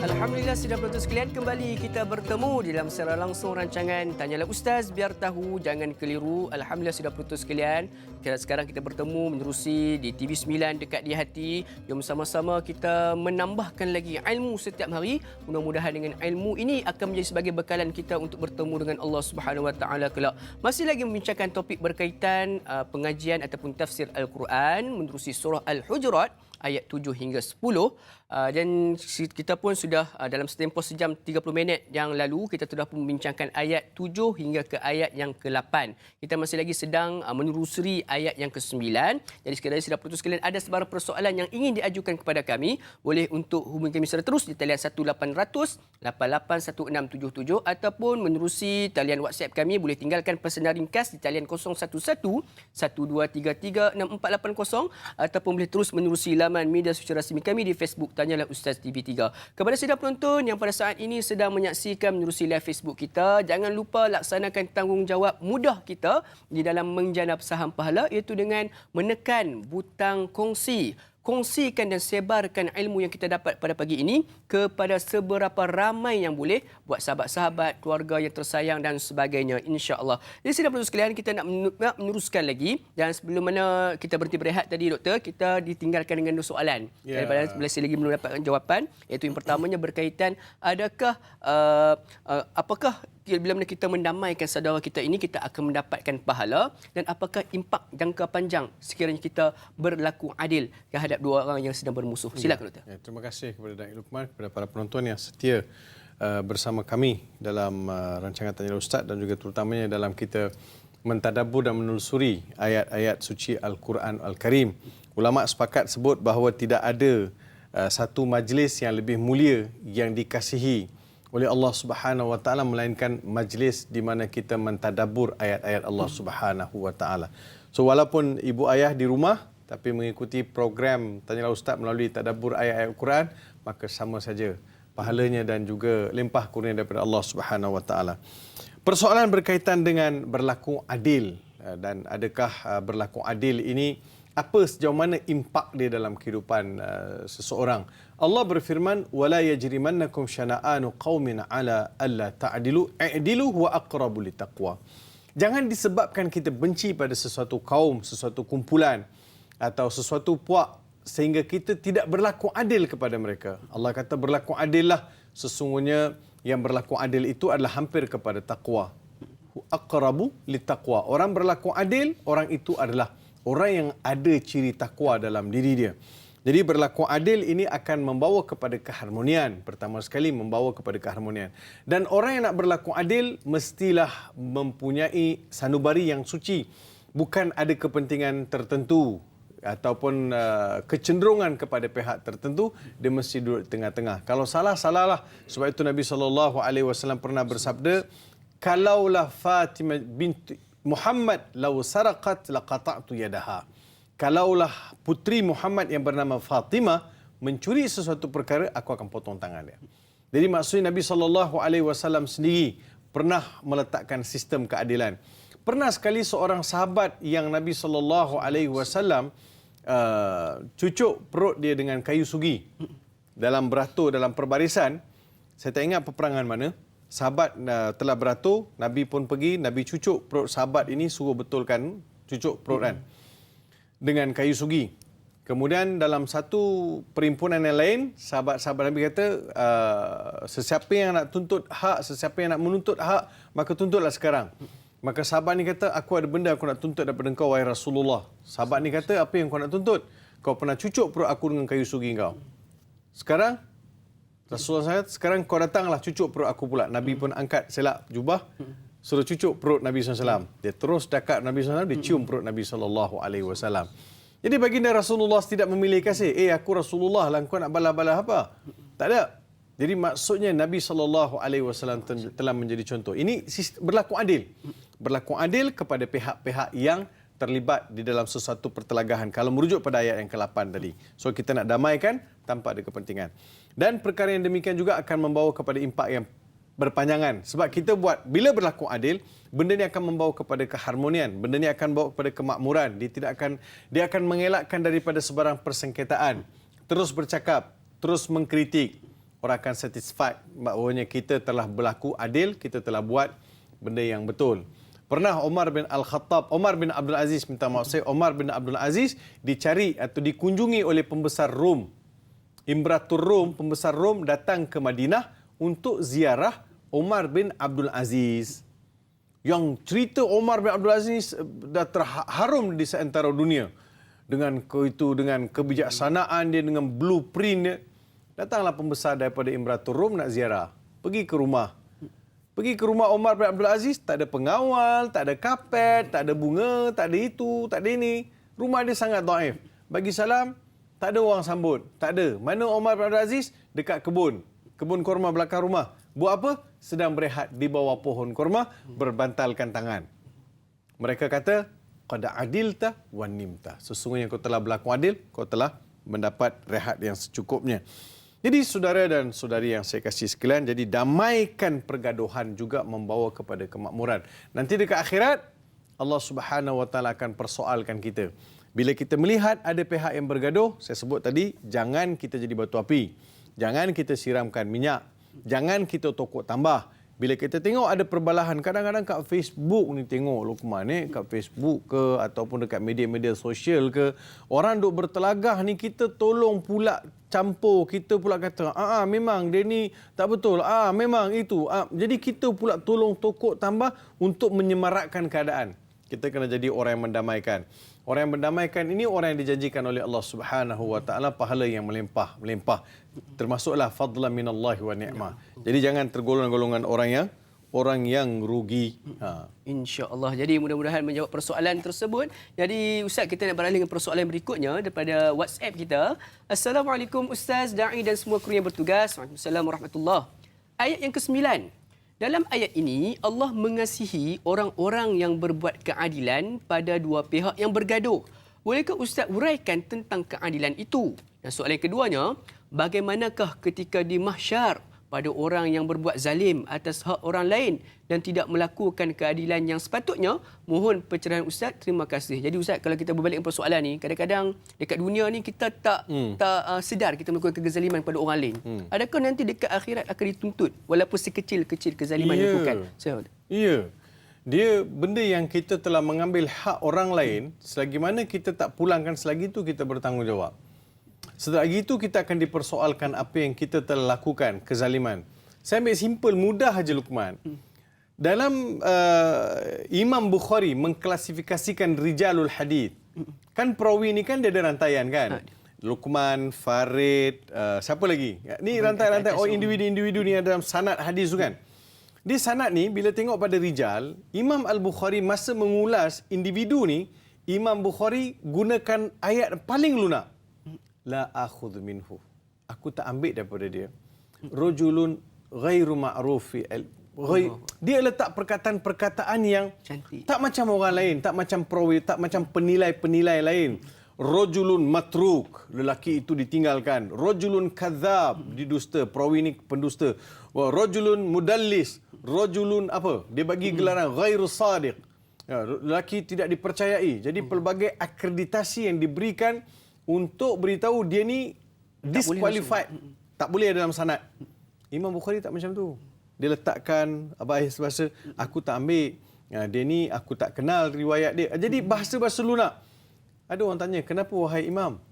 Alhamdulillah, sidang penonton sekalian, kembali kita bertemu di dalam secara langsung rancangan Tanyalah Ustaz, biar tahu, jangan keliru. Alhamdulillah, sidang penonton sekalian, sekarang kita bertemu menerusi di TV9 dekat di hati. Jom sama-sama kita menambahkan lagi ilmu setiap hari. Mudah-mudahan dengan ilmu ini akan menjadi sebagai bekalan kita untuk bertemu dengan Allah Subhanahu Wa Taala kelak. Masih lagi membincangkan topik berkaitan pengajian ataupun tafsir Al-Quran menerusi surah Al-Hujurat ayat 7 hingga 10. Dan kita pun sudah dalam setempoh sejam 30 minit yang lalu kita sudah membincangkan ayat 7 hingga ke ayat yang ke-8. Kita masih lagi sedang menelusuri ayat yang ke-9. Jadi sekiranya sudah putus sekalian ada sebarang persoalan yang ingin diajukan kepada kami, boleh untuk hubungi kami secara terus di talian 1800 881677 ataupun menerusi talian WhatsApp kami, boleh tinggalkan pesanan ringkas di talian 011 1233 6480 ataupun boleh terus menerusi laman media sosial rasmi kami di Facebook Tanyalah Ustaz TV3. Kepada sidang penonton yang pada saat ini sedang menyaksikan menerusi live Facebook kita, jangan lupa laksanakan tanggungjawab mudah kita di dalam menjana saham pahala, iaitu dengan menekan butang kongsi. Kongsikan dan sebarkan ilmu yang kita dapat pada pagi ini kepada seberapa ramai yang boleh, buat sahabat-sahabat, keluarga yang tersayang dan sebagainya, insya-Allah. Jadi sidang penonton sekalian, kita nak meneruskan lagi, dan sebelum mana kita berhenti berehat tadi Doktor, kita ditinggalkan dengan dua soalan. Daripada masih lagi belum dapatkan jawapan, iaitu yang pertamanya berkaitan adakah apakah bila mana kita mendamaikan saudara kita ini kita akan mendapatkan pahala, dan apakah impak jangka panjang sekiranya kita berlaku adil terhadap dua orang yang sedang bermusuh. Silakan Doktor. Terima kasih kepada Datuk Luqman, kepada para penonton yang setia bersama kami dalam rancangan Tanyalah Ustaz, dan juga terutamanya dalam kita mentadabbur dan menelusuri ayat-ayat suci Al-Quran Al-Karim. Ulama sepakat sebut bahawa tidak ada satu majlis yang lebih mulia yang dikasihi oleh Allah Subhanahu Wa Taala melainkan majlis di mana kita mentadabbur ayat-ayat Allah Subhanahu Wa Taala. So walaupun ibu ayah di rumah tapi mengikuti program Tanyalah Ustaz melalui tadabbur ayat-ayat Al-Quran, maka sama saja pahalanya dan juga limpah kurnia daripada Allah Subhanahu Wa Taala. Persoalan berkaitan dengan berlaku adil, dan adakah berlaku adil ini apa, sejauh mana impak dia dalam kehidupan seseorang. Allah berfirman, wala yajrimannakum syana'anu qaumin ala alla ta'dilu i'dilu huwa aqrabu littaqwa. Jangan disebabkan kita benci pada sesuatu kaum, sesuatu kumpulan atau sesuatu puak sehingga kita tidak berlaku adil kepada mereka. Allah kata berlaku adillah, sesungguhnya yang berlaku adil itu adalah hampir kepada taqwa. Aqrabu littaqwa. Orang berlaku adil, orang itu adalah orang yang ada ciri takwa dalam diri dia. Jadi berlaku adil ini akan membawa kepada keharmonian. Pertama sekali membawa kepada keharmonian. Dan orang yang nak berlaku adil mestilah mempunyai sanubari yang suci. Bukan ada kepentingan tertentu ataupun kecenderungan kepada pihak tertentu, dia mesti duduk di tengah-tengah. Kalau salah, salahlah. Sebab itu Nabi SAW pernah bersabda, kalaulah Fatimah binti Muhammad law saraqat laqata'tu yadaha. Kalaulah putri Muhammad yang bernama Fatimah mencuri sesuatu perkara, aku akan potong tangan dia. Jadi maksudnya Nabi SAW sendiri pernah meletakkan sistem keadilan. Pernah sekali seorang sahabat yang Nabi SAW cucuk perut dia dengan kayu sugi dalam beratur, dalam perbarisan. Saya tak ingat peperangan mana. Sahabat telah beratur, Nabi pun pergi, Nabi cucuk perut sahabat ini, suruh betulkan cucuk perut kan, dengan kayu sugi. Kemudian dalam satu perhimpunan yang lain, sahabat-sahabat Nabi kata, sesiapa yang nak tuntut hak, sesiapa yang nak menuntut hak, maka tuntutlah sekarang. Maka sahabat ni kata, aku ada benda aku nak tuntut daripada engkau, wahai Rasulullah. Sahabat ni kata, apa yang kau nak tuntut? Kau pernah cucuk perut aku dengan kayu sugi kau. Sekarang, Rasulullah kata, sekarang kau datanglah cucuk perut aku pula. Nabi pun angkat selak jubah, suruh cucuk perut Nabi SAW. Dia terus dekat Nabi SAW, dia cium perut Nabi SAW. Jadi baginda Rasulullah tidak memilih kasih. Aku Rasulullah lah, kau nak balas-balas apa? Tak ada. Jadi maksudnya Nabi SAW telah menjadi contoh. Ini berlaku adil. Berlaku adil kepada pihak-pihak yang terlibat di dalam sesuatu pertelagahan. Kalau merujuk pada ayat yang ke-8 tadi. So kita nak damaikan tanpa ada kepentingan. Dan perkara yang demikian juga akan membawa kepada impak yang berpanjangan. Sebab kita buat, bila berlaku adil, benda ni akan membawa kepada keharmonian, benda ni akan membawa kepada kemakmuran. Dia akan mengelakkan daripada sebarang persengketaan. Terus bercakap, terus mengkritik. Orang akan satisfied bahawanya kita telah berlaku adil, kita telah buat benda yang betul. Pernah Omar bin Abdul Aziz, Omar bin Abdul Aziz dicari atau dikunjungi oleh pembesar Rom. Imperator Rom, pembesar Rom datang ke Madinah untuk ziarah Omar bin Abdul Aziz. Yang cerita Omar bin Abdul Aziz dah terharum di seantara dunia. Dengan kebijaksanaan dia, dengan blueprint dia. Datanglah pembesar daripada Imperator Rom nak ziarah. Pergi ke rumah Omar bin Abdul Aziz, tak ada pengawal, tak ada kapet, tak ada bunga, tak ada itu, tak ada ini. Rumah dia sangat dhaif. Bagi salam, tak ada orang sambut. Tak ada. Mana Omar bin Abdul Aziz? Dekat kebun korma belakang rumah. Buat apa? Sedang berehat di bawah pohon korma, berbantalkan tangan. Mereka kata, qad adilta wa nimta. Sesungguhnya kau telah berlaku adil, kau telah mendapat rehat yang secukupnya. Jadi saudara dan saudari yang saya kasih sekalian, jadi damaikan pergaduhan juga membawa kepada kemakmuran. Nanti dekat akhirat, Allah Subhanahu Wa Taala akan persoalkan kita. Bila kita melihat ada pihak yang bergaduh, saya sebut tadi, jangan kita jadi batu api. Jangan kita siramkan minyak. Jangan kita tokok tambah. Bila kita tengok ada perbalahan, kadang-kadang kat Facebook ni tengok Luqman ni, kat Facebook ke ataupun dekat media-media sosial ke, orang duk bertelagah ni, kita tolong pula campur, kita pula kata, memang dia ni tak betul, memang itu. Jadi kita pula tolong tokok tambah untuk menyemarakkan keadaan. Kita kena jadi orang yang mendamaikan. Orang yang mendamaikan ini orang yang dijanjikan oleh Allah Subhanahu Wa Taala pahala yang melimpah. Termasuklah fadlan minallahi wa ni'mah. Jadi jangan tergolong-golongan orang yang rugi. InsyaAllah. Jadi mudah-mudahan menjawab persoalan tersebut. Jadi Ustaz, kita nak beralih ke persoalan berikutnya daripada WhatsApp kita. Assalamualaikum Ustaz, Da'i dan semua kru yang bertugas. Waalaikumsalam warahmatullahi. Ayat yang ke-9. Dalam ayat ini, Allah mengasihi orang-orang yang berbuat keadilan pada dua pihak yang bergaduh. Bolehkah Ustaz uraikan tentang keadilan itu? Dan soalan keduanya, bagaimanakah ketika di mahsyar pada orang yang berbuat zalim atas hak orang lain dan tidak melakukan keadilan yang sepatutnya? Mohon pencerahan Ustaz, terima kasih. Jadi Ustaz, kalau kita berbalik persoalan ni, kadang-kadang dekat dunia ni kita tak sedar kita melakukan kezaliman pada orang lain. Adakah nanti dekat akhirat akan dituntut walaupun sekecil-kecil kezaliman yang dilakukan? Ya. Dia benda yang kita telah mengambil hak orang lain, selagi mana kita tak pulangkan, selagi itu kita bertanggungjawab. Selagi itu kita akan dipersoalkan apa yang kita telah lakukan, kezaliman. Saya ambil simple, mudah aja Luqman. Dalam Imam Bukhari mengklasifikasikan rijalul hadith. Kan perawi ni kan dia ada rantaian kan? Luqman, Farid, siapa lagi? Ni rantai-rantai individu-individu ni dalam sanad hadis tu kan. Di sanad ni bila tengok pada rijal, Imam Al-Bukhari masa mengulas individu ni, Imam Bukhari gunakan ayat paling lunak. La akhudh minhu. Aku tak ambil daripada dia. Rajulun ghairu ma'rufi. Dia letak perkataan-perkataan yang cantik. Tak macam orang lain, tak macam perawi, tak macam penilai-penilai lain. Rajulun matruk, lelaki itu ditinggalkan. Rajulun kadzab, didusta, perawi ini pendusta. Wa rajulun mudallis, rajulun apa? Dia bagi gelaran ghairu sadiq. Ya, lelaki tidak dipercayai. Jadi pelbagai akreditasi yang diberikan untuk beritahu dia ni disqualified. Tak boleh ada dalam sanad. Imam Bukhari tak macam tu. Dia letakkan bahasa, aku tak ambil. Dia ni aku tak kenal riwayat dia. Jadi bahasa-bahasa lunak. Ada orang tanya, kenapa wahai Imam?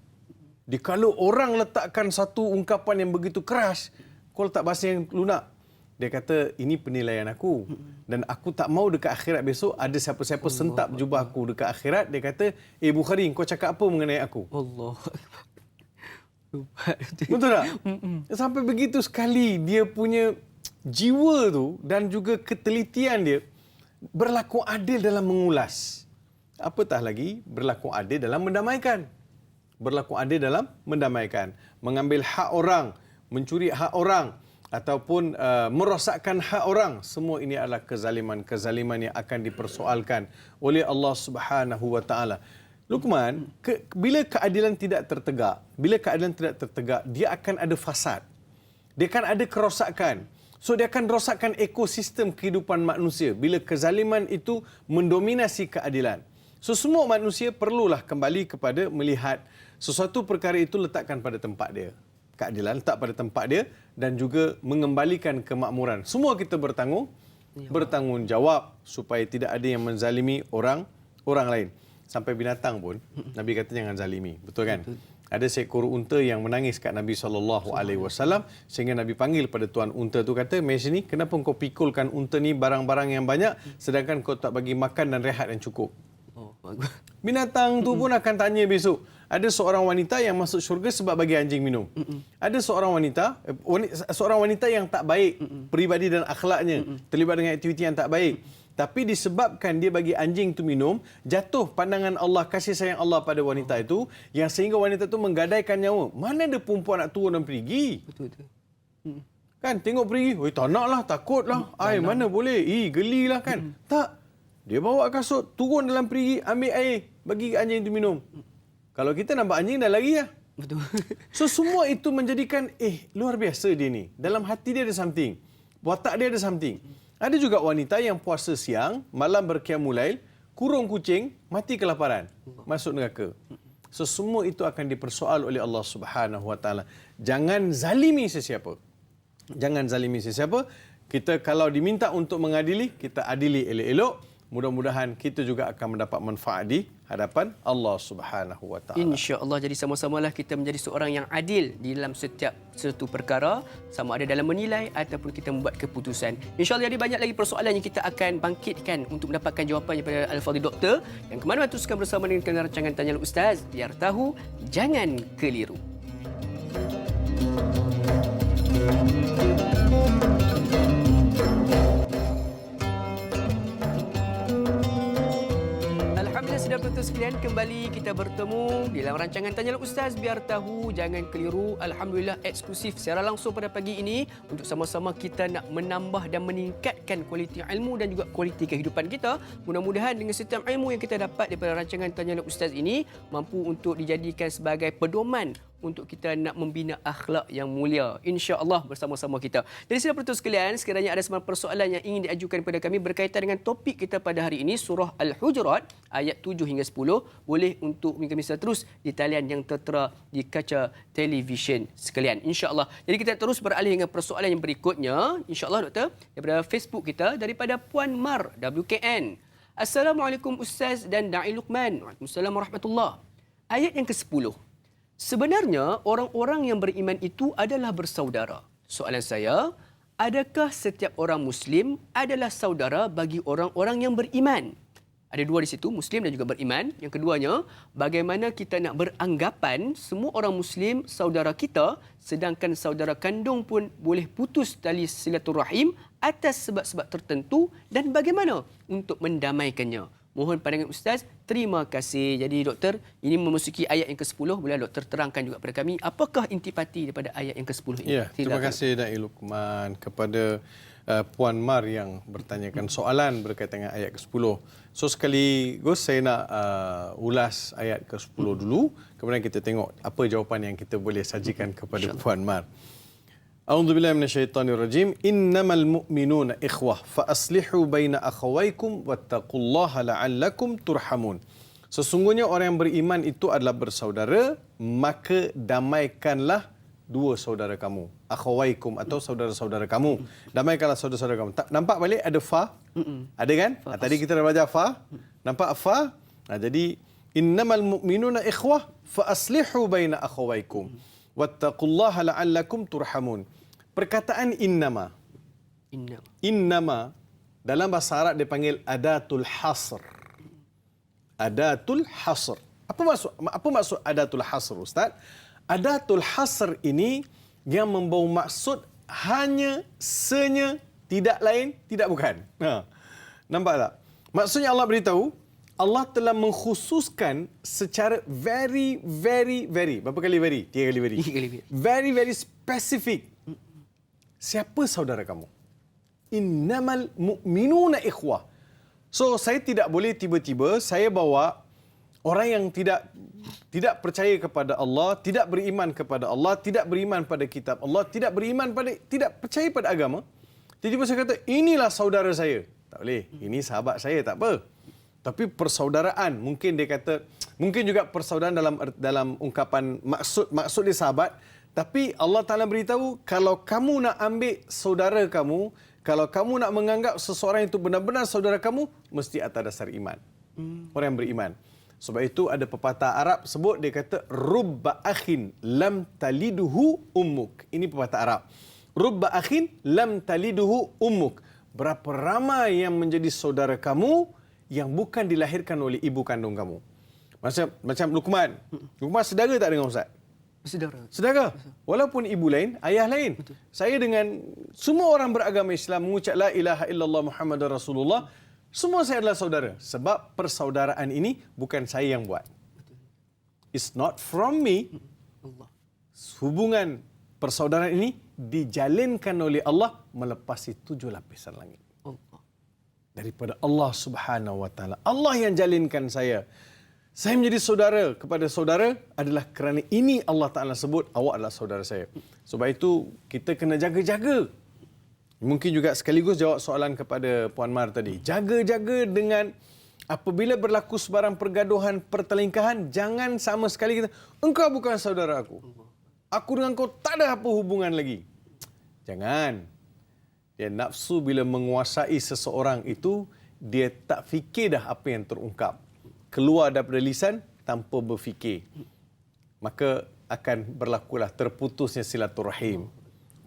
Kalau orang letakkan satu ungkapan yang begitu keras, kau letak bahasa yang lunak. Dia kata, ini penilaian aku. Dan aku tak mau dekat akhirat besok ada siapa-siapa sentap jubah aku dekat akhirat. Dia kata, Bukhari, kau cakap apa mengenai aku? Allah. Betul tak? Sampai begitu sekali dia punya jiwa tu dan juga ketelitian dia berlaku adil dalam mengulas. Apatah lagi berlaku adil dalam mendamaikan. Berlaku adil dalam mendamaikan. Mengambil hak orang, mencuri hak orang ataupun merosakkan hak orang. Semua ini adalah kezaliman-kezaliman yang akan dipersoalkan oleh Allah Subhanahu wa taala. Luqman, bila keadilan tidak tertegak, dia akan ada fasad. Dia akan ada kerosakan. So dia akan rosakkan ekosistem kehidupan manusia bila kezaliman itu mendominasi keadilan. So semua manusia perlulah kembali kepada melihat sesuatu perkara itu letakkan pada tempat dia. Keadilan letak pada tempat dia dan juga mengembalikan kemakmuran. Semua kita bertanggungjawab supaya tidak ada yang menzalimi orang lain. Sampai binatang pun Nabi kata jangan zalimi. Betul kan? Ada seekor unta yang menangis kat Nabi SAW sehingga Nabi panggil pada tuan unta tu kata, "Mai sini, kenapa kau pikulkan unta ni barang-barang yang banyak sedangkan kau tak bagi makan dan rehat yang cukup?" Binatang tu pun akan tanya besok. Ada seorang wanita yang masuk syurga sebab bagi anjing minum. Ada seorang wanita yang tak baik peribadi dan akhlaknya, terlibat dengan aktiviti yang tak baik. Tapi disebabkan dia bagi anjing tu minum, jatuh pandangan Allah, kasih sayang Allah pada wanita itu, yang sehingga wanita itu menggadaikan nyawa. Mana ada perempuan nak turun dan pergi? Betul. Kan, tengok pergi. Oi, tak nak lah, takut lah. Mana boleh? Gelilah kan. Tak. Dia bawa kasut, turun dalam perigi, ambil air, bagi anjing itu minum. Kalau kita nampak anjing, dah lari lah. Betul. So, semua itu menjadikan, luar biasa dia ni. Dalam hati dia ada something. Watak dia ada something. Ada juga wanita yang puasa siang, malam berqiyamul lail, kurung kucing, mati kelaparan, masuk neraka. So, semua itu akan dipersoal oleh Allah Subhanahu wa taala. Jangan zalimi sesiapa. Kita kalau diminta untuk mengadili, kita adili elok-elok. Mudah-mudahan kita juga akan mendapat manfaat di hadapan Allah Subhanahu wa taala. Insya-Allah, jadi sama-samalah kita menjadi seorang yang adil di dalam setiap satu perkara, sama ada dalam menilai ataupun kita membuat keputusan. Insya-Allah, jadi banyak lagi persoalan yang kita akan bangkitkan untuk mendapatkan jawapan daripada Al-Fadhil Doktor. Yang ke mana teruskan bersama dengan rancangan Tanya Ustaz, biar tahu, jangan keliru. Sudah penonton sekalian, kembali kita bertemu dalam rancangan Tanyalah Ustaz, biar tahu, jangan keliru. Alhamdulillah, eksklusif secara langsung pada pagi ini untuk sama-sama kita nak menambah dan meningkatkan kualiti ilmu dan juga kualiti kehidupan kita. Mudah-mudahan dengan setiap ilmu yang kita dapat daripada rancangan Tanyalah Ustaz ini mampu untuk dijadikan sebagai pedoman untuk kita nak membina akhlak yang mulia, insya-Allah bersama-sama kita. Jadi sila penonton sekalian, sekiranya ada sebarang persoalan yang ingin diajukan kepada kami berkaitan dengan topik kita pada hari ini, surah Al-Hujurat ayat 7 hingga 10, boleh untuk kami terus di talian yang tertera di kaca televisyen sekalian, insya-Allah. Jadi kita terus beralih dengan persoalan yang berikutnya, insya-Allah Doktor, daripada Facebook kita, daripada Puan Mar WKN. Assalamualaikum Ustaz dan Da'i Luqman. Waalaikumsalam warahmatullahi. Ayat yang ke-10. Sebenarnya, orang-orang yang beriman itu adalah bersaudara. Soalan saya, adakah setiap orang Muslim adalah saudara bagi orang-orang yang beriman? Ada dua di situ, Muslim dan juga beriman. Yang keduanya, bagaimana kita nak beranggapan semua orang Muslim saudara kita, sedangkan saudara kandung pun boleh putus tali silaturahim atas sebab-sebab tertentu, dan bagaimana untuk mendamaikannya? Mohon pandangan Ustaz. Terima kasih. Jadi doktor, ini memasuki ayat yang ke-10. Boleh doktor terangkan juga kepada kami apakah intipati daripada ayat yang ke-10 ini? Ya, terima kasih Da'i Luqman kepada Puan Mar yang bertanyakan soalan berkaitan dengan ayat ke-10. So sekaligus saya nak ulas ayat ke-10 dulu, kemudian kita tengok apa jawapan yang kita boleh sajikan kepada Puan Mar. A'udzubillahi minasyaitonirrajim. Innamal mu'minuna ikhwah fa aslihu baina akhawaykum wattaqullaha la'allakum turhamun. Sesungguhnya orang yang beriman itu adalah bersaudara, maka damaikanlah dua saudara kamu. Akhawaikum atau saudara-saudara kamu. Damaikanlah saudara-saudara kamu. Nampak balik ada fa? Ada kan? Tadi kita dah belajar fa. Nampak fa? Jadi innamal mu'minuna ikhwah fa aslihu baina akhawaikum wattaqullaha la'allakum turhamun. Perkataan innama. Innama dalam bahasa Arab dipanggil adatul hasr. Adatul hasr. Apa maksud adatul hasr, Ustaz? Adatul hasr ini yang membawa maksud hanya, senya, tidak lain, tidak bukan. Nampak tak? Maksudnya Allah beritahu, Allah telah mengkhususkan secara very. Berapa kali very? 3 kali very. 3 kali very. Very specific. Siapa saudara kamu? Innamal mu'minuna ikhwah. So, saya tidak boleh tiba-tiba saya bawa orang yang tidak percaya kepada Allah, tidak beriman kepada Allah, tidak beriman pada kitab Allah, tidak percaya pada agama. Tiba-tiba saya kata, inilah saudara saya. Tak boleh. Ini sahabat saya, tak apa. Tapi persaudaraan, mungkin dia kata, mungkin juga persaudaraan dalam ungkapan maksud dia sahabat. Tapi Allah Ta'ala beritahu, kalau kamu nak ambil saudara kamu, kalau kamu nak menganggap seseorang itu benar-benar saudara kamu, mesti atas dasar iman. Orang yang beriman. Sebab itu ada pepatah Arab sebut, dia kata rubba akhin lam taliduhu ummuk. Ini pepatah Arab. Rubba akhin lam taliduhu ummuk. Berapa ramai yang menjadi saudara kamu yang bukan dilahirkan oleh ibu kandung kamu. Macam Luqman. Luqman sedara tak dengan Ustaz? Sedara. Walaupun ibu lain, ayah lain. Betul. Saya dengan semua orang beragama Islam mengucap la ilaha illallah Muhammadar Rasulullah, semua saya adalah saudara. Sebab persaudaraan ini bukan saya yang buat. It's not from me. Hubungan persaudaraan ini dijalinkan oleh Allah melepasi 7 lapisan langit. Daripada Allah Subhanahu Wa Taala. Allah yang jalinkan saya. Saya menjadi saudara kepada saudara adalah kerana ini Allah Ta'ala sebut, awak adalah saudara saya. Sebab itu kita kena jaga-jaga. Mungkin juga sekaligus jawab soalan kepada Puan Mar tadi. Jaga-jaga dengan apabila berlaku sebarang pergaduhan, pertelingkahan, jangan sama sekali kita, engkau bukan saudara aku. Aku dengan kau tak ada apa hubungan lagi. Jangan. Dia nafsu bila menguasai seseorang itu, dia tak fikir dah apa yang terungkap. Keluar daripada lisan tanpa berfikir. Maka akan berlakulah terputusnya silaturahim.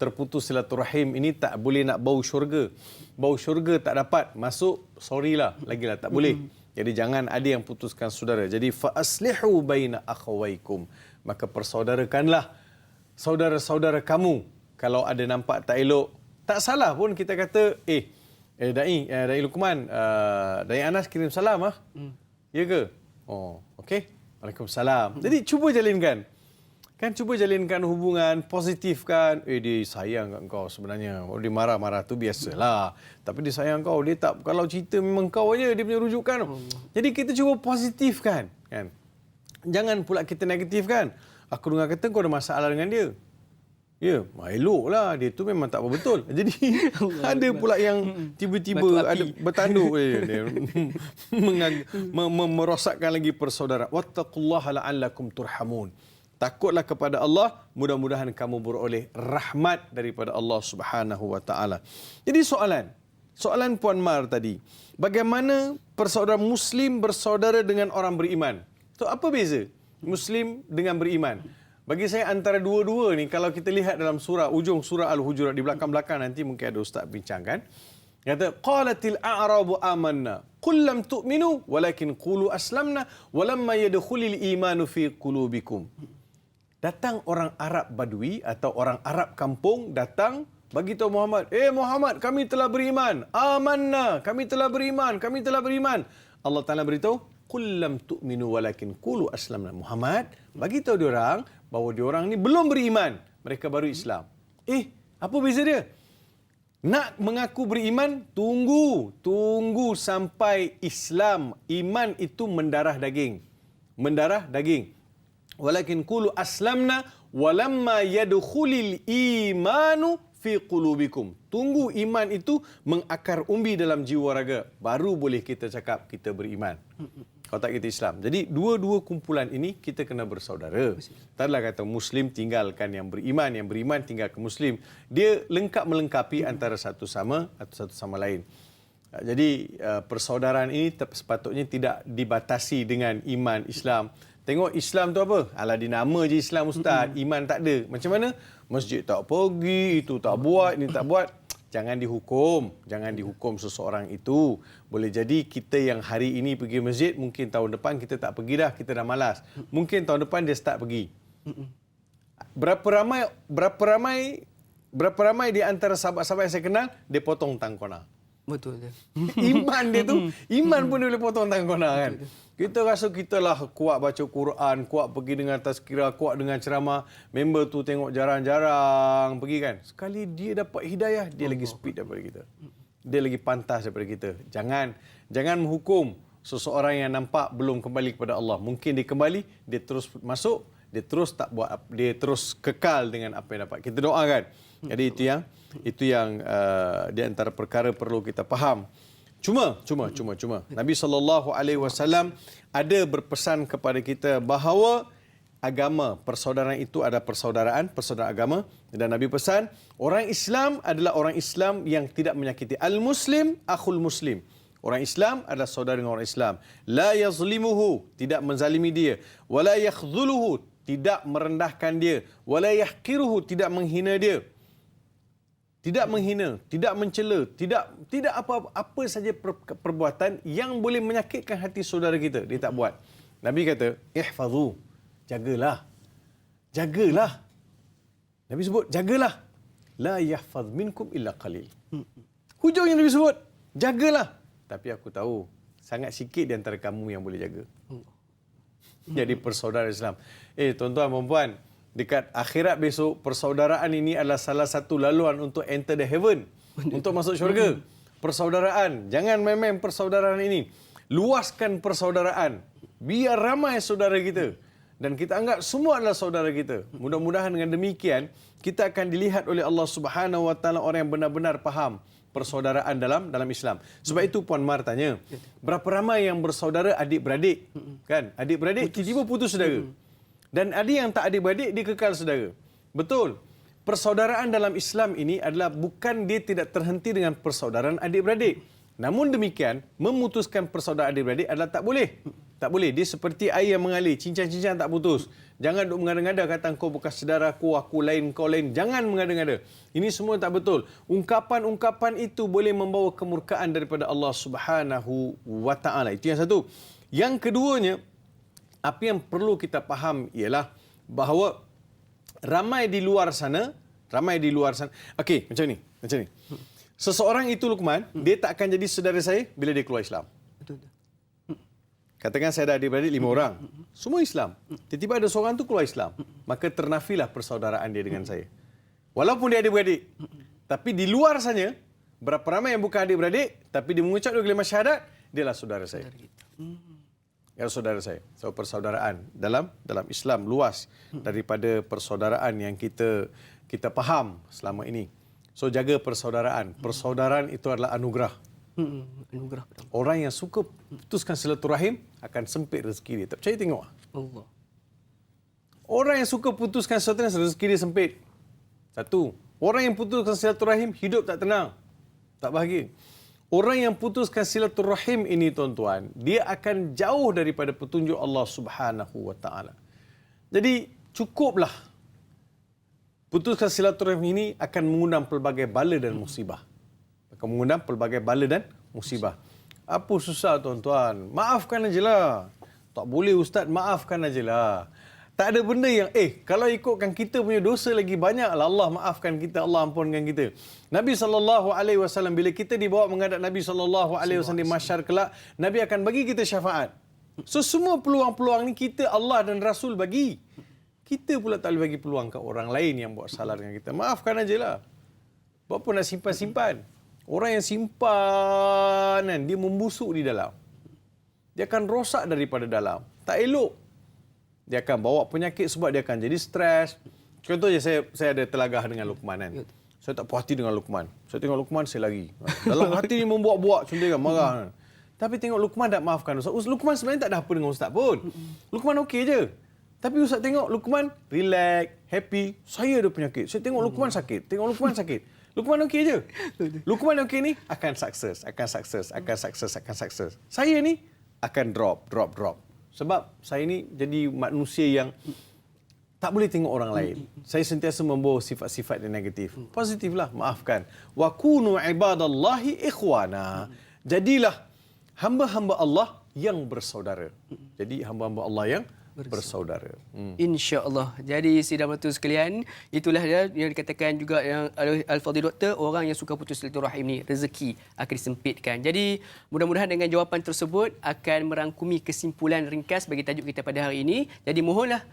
Terputus silaturahim ini tak boleh nak bau syurga. Bau syurga tak dapat masuk, sorry lah, lagilah tak boleh. Jadi jangan ada yang putuskan saudara. Jadi fa aslihu baina akhawaykum. Maka persaudarakanlah saudara-saudara kamu. Kalau ada nampak tak elok, tak salah pun kita kata, Da'i Luqman, Da'i Anas kirim salam ah. Ya ke? Oh, okey. Waalaikumsalam. Jadi cuba jalinkan. Cuba jalinkan hubungan, positifkan. Dia sayang kat kau sebenarnya. Dia marah-marah tu biasalah. Tapi dia sayang kau. Dia tak, kalau cerita memang kau aja dia punya rujukan. Jadi kita cuba positifkan. Kan? Jangan pula kita negatifkan. Aku dengar kata kau ada masalah dengan dia. Ya, eloklah. Dia tu memang tak apa betul. Jadi ada pula yang tiba-tiba ada bertanduk. Merosakkan lagi persaudaraan. Wattaqullaha la'allakum turhamun. Takutlah kepada Allah, mudah-mudahan kamu beroleh rahmat daripada Allah Subhanahu Wa Taala. Jadi soalan Puan Mar tadi, bagaimana persaudaraan Muslim bersaudara dengan orang beriman? So apa beza Muslim dengan beriman? Bagi saya antara dua-dua ni, kalau kita lihat dalam ujung surah Al-Hujurat di belakang-belakang nanti mungkin ada ustaz bincangkan. Kata qalatil a'rabu amanna qul lam tu'minu walakin qulu aslamna walamma yadkhulul imanu fi qulubikum. Datang orang Arab Badui atau orang Arab kampung datang Bagi tahu Muhammad, Muhammad, kami telah beriman. Amanna, kami telah beriman, kami telah beriman. Allah Ta'ala beritahu, qul lam tu'minu walakin qulu aslamna. Muhammad, bagi tahu diorang bahawa diorang ni belum beriman. Mereka baru Islam. Apa beza dia? Nak mengaku beriman, tunggu sampai Islam, iman itu mendarah daging. Mendarah daging. Walakin qulu aslamna walamma yadkhulil imanu fi qulubikum. Tunggu iman itu mengakar umbi dalam jiwa raga, baru boleh kita cakap kita beriman. Kalau tak kita Islam. Jadi dua-dua kumpulan ini kita kena bersaudara. Taklah kata Muslim tinggalkan yang beriman tinggalkan Muslim. Dia lengkap melengkapi antara satu sama lain. Jadi persaudaraan ini sepatutnya tidak dibatasi dengan iman Islam. Tengok Islam tu apa? Alah, di nama je Islam Ustaz, iman tak ada. Macam mana? Masjid tak pergi, itu tak buat, ini tak buat. Jangan dihukum seseorang itu. Boleh jadi kita yang hari ini pergi masjid, mungkin tahun depan kita tak pergi dah, kita dah malas. Mungkin tahun depan dia start pergi. Berapa ramai di antara sahabat-sahabat yang saya kenal, dia potong tangkona. Betul. Iman dia tu, iman pun dia boleh potong tangkona kan. Kita rasa kita lah kuat baca Quran, kuat pergi dengan tazkirah, kuat dengan ceramah. Member tu tengok jarang-jarang pergi kan. Sekali dia dapat hidayah, dia lagi speed daripada kita. Dia lagi pantas daripada kita. Jangan menghukum seseorang yang nampak belum kembali kepada Allah. Mungkin dia kembali, dia terus masuk, dia terus tak buat, dia terus kekal dengan apa yang dapat. Kita doakan. Jadi itu yang di antara perkara perlu kita faham. Cuma Nabi SAW ada berpesan kepada kita bahawa agama, persaudaraan itu ada persaudaraan agama, dan Nabi pesan orang Islam adalah orang Islam yang tidak menyakiti. Al-Muslim akhul Muslim. Orang Islam adalah saudara dengan orang Islam. La yazlimuhu, tidak menzalimi dia. Wala yakhdhuluhu, tidak merendahkan dia. Wala yahqiruhu, tidak menghina dia. Tidak menghina, tidak mencela, tidak apa saja perbuatan yang boleh menyakitkan hati saudara kita, dia tak buat. Nabi kata, ihfazu, jagalah. Nabi sebut, jagalah. La yahfaz minkum illa qalil. Hujung yang Nabi sebut, jagalah. Tapi aku tahu, sangat sikit di antara kamu yang boleh jaga. Jadi persaudaraan Islam. Tuan-tuan, puan-puan, dekat akhirat besok, persaudaraan ini adalah salah satu laluan untuk enter the heaven. Untuk masuk syurga. Persaudaraan. Jangan main-main persaudaraan ini. Luaskan persaudaraan. Biar ramai saudara kita. Dan kita anggap semua adalah saudara kita. Mudah-mudahan dengan demikian, kita akan dilihat oleh Allah Subhanahu Wa Taala orang yang benar-benar faham persaudaraan dalam Islam. Sebab itu Puan Mar tanya, berapa ramai yang bersaudara adik-beradik? Kan? Adik-beradik tiba-tiba putus saudara. Dan ada yang tak adik-beradik, dia kekal saudara. Betul. Persaudaraan dalam Islam ini adalah bukan dia tidak terhenti dengan persaudaraan adik-beradik. Namun demikian, memutuskan persaudaraan adik-beradik adalah tak boleh. Tak boleh. Dia seperti air yang mengalir. Cincang-cincang tak putus. Jangan duk mengada-ngada kata kau bekas saudara aku lain, kau lain. Jangan mengada-ngada. Ini semua tak betul. Ungkapan-ungkapan itu boleh membawa kemurkaan daripada Allah Subhanahu Wa Taala. Itu yang satu. Yang keduanya, apa yang perlu kita faham ialah bahawa ramai di luar sana. Okey, macam ni. Seseorang itu Luqman, dia tak akan jadi saudara saya bila dia keluar Islam. Betul. Katakan saya ada adik-beradik 5 orang. Semua Islam. Tiba-tiba ada seorang tu keluar Islam. Maka ternafilah persaudaraan dia dengan saya. Walaupun dia adik-beradik. Tapi di luar sana, berapa ramai yang bukan adik-beradik, tapi dia mengucap dua kalimah syahadat, dialah saudara saya. Ya, saudara saya. So persaudaraan dalam Islam luas daripada persaudaraan yang kita faham selama ini. So jaga persaudaraan. Persaudaraan itu adalah anugerah. Anugerah. Orang yang suka putuskan silaturahim akan sempit rezeki dia. Tak percaya tengok. Allah. Orang yang suka putuskan silaturahim, rezeki dia sempit. Satu. Orang yang putuskan silaturahim, hidup tak tenang. Tak bahagia. Orang yang putuskan silaturahim ini, tuan-tuan, dia akan jauh daripada petunjuk Allah Subhanahu Wa Taala. Jadi, cukuplah. Putuskan silaturahim ini akan mengundang pelbagai bala dan musibah. Apa susah, tuan-tuan? Maafkan ajalah. Tak boleh, Ustaz, maafkan ajalah. Tak ada benda yang, kalau ikutkan kita punya dosa lagi banyak lah. Allah maafkan kita, Allah ampunkan kita. Nabi SAW, bila kita dibawa menghadap Nabi SAW di mahsyar kelak, Nabi akan bagi kita syafaat. So, semua peluang-peluang ni kita, Allah dan Rasul bagi. Kita pula tak boleh bagi peluang ke orang lain yang buat salah dengan kita. Maafkan aja lah. Buat apa nak simpan-simpan? Orang yang simpanan, dia membusuk di dalam. Dia akan rosak daripada dalam. Tak elok. Dia akan bawa penyakit sebab dia akan jadi stres. Contohnya saya ada telagah dengan Luqman kan. Saya tak puas hati dengan Luqman. Saya tengok Luqman, saya lari. Dalam hati ni membuat-buat, contohnya kan, marah. Tapi tengok Luqman tak maafkan Ustaz. Luqman sebenarnya tak ada apa dengan Ustaz pun. Luqman okey je. Tapi Ustaz tengok Luqman relax, happy. Saya ada penyakit. Saya tengok Luqman sakit. Luqman okey je. Luqman okey ni akan sukses. Saya ni akan drop. Sebab saya ni jadi manusia yang tak boleh tengok orang lain. Saya sentiasa membawa sifat-sifat yang negatif. Positiflah, maafkan. Wa kunu ibadallahi ikhwana. Jadilah hamba-hamba Allah yang bersaudara. Jadi hamba-hamba Allah yang bersaudara. InsyaAllah. Jadi sidang penonton sekalian, itulah dia yang dikatakan juga yang Al-Fadhil Doktor, orang yang suka putus silaturahim ni rezeki akan disempitkan. Jadi mudah-mudahan dengan jawapan tersebut akan merangkumi kesimpulan ringkas bagi tajuk kita pada hari ini. Jadi mohonlah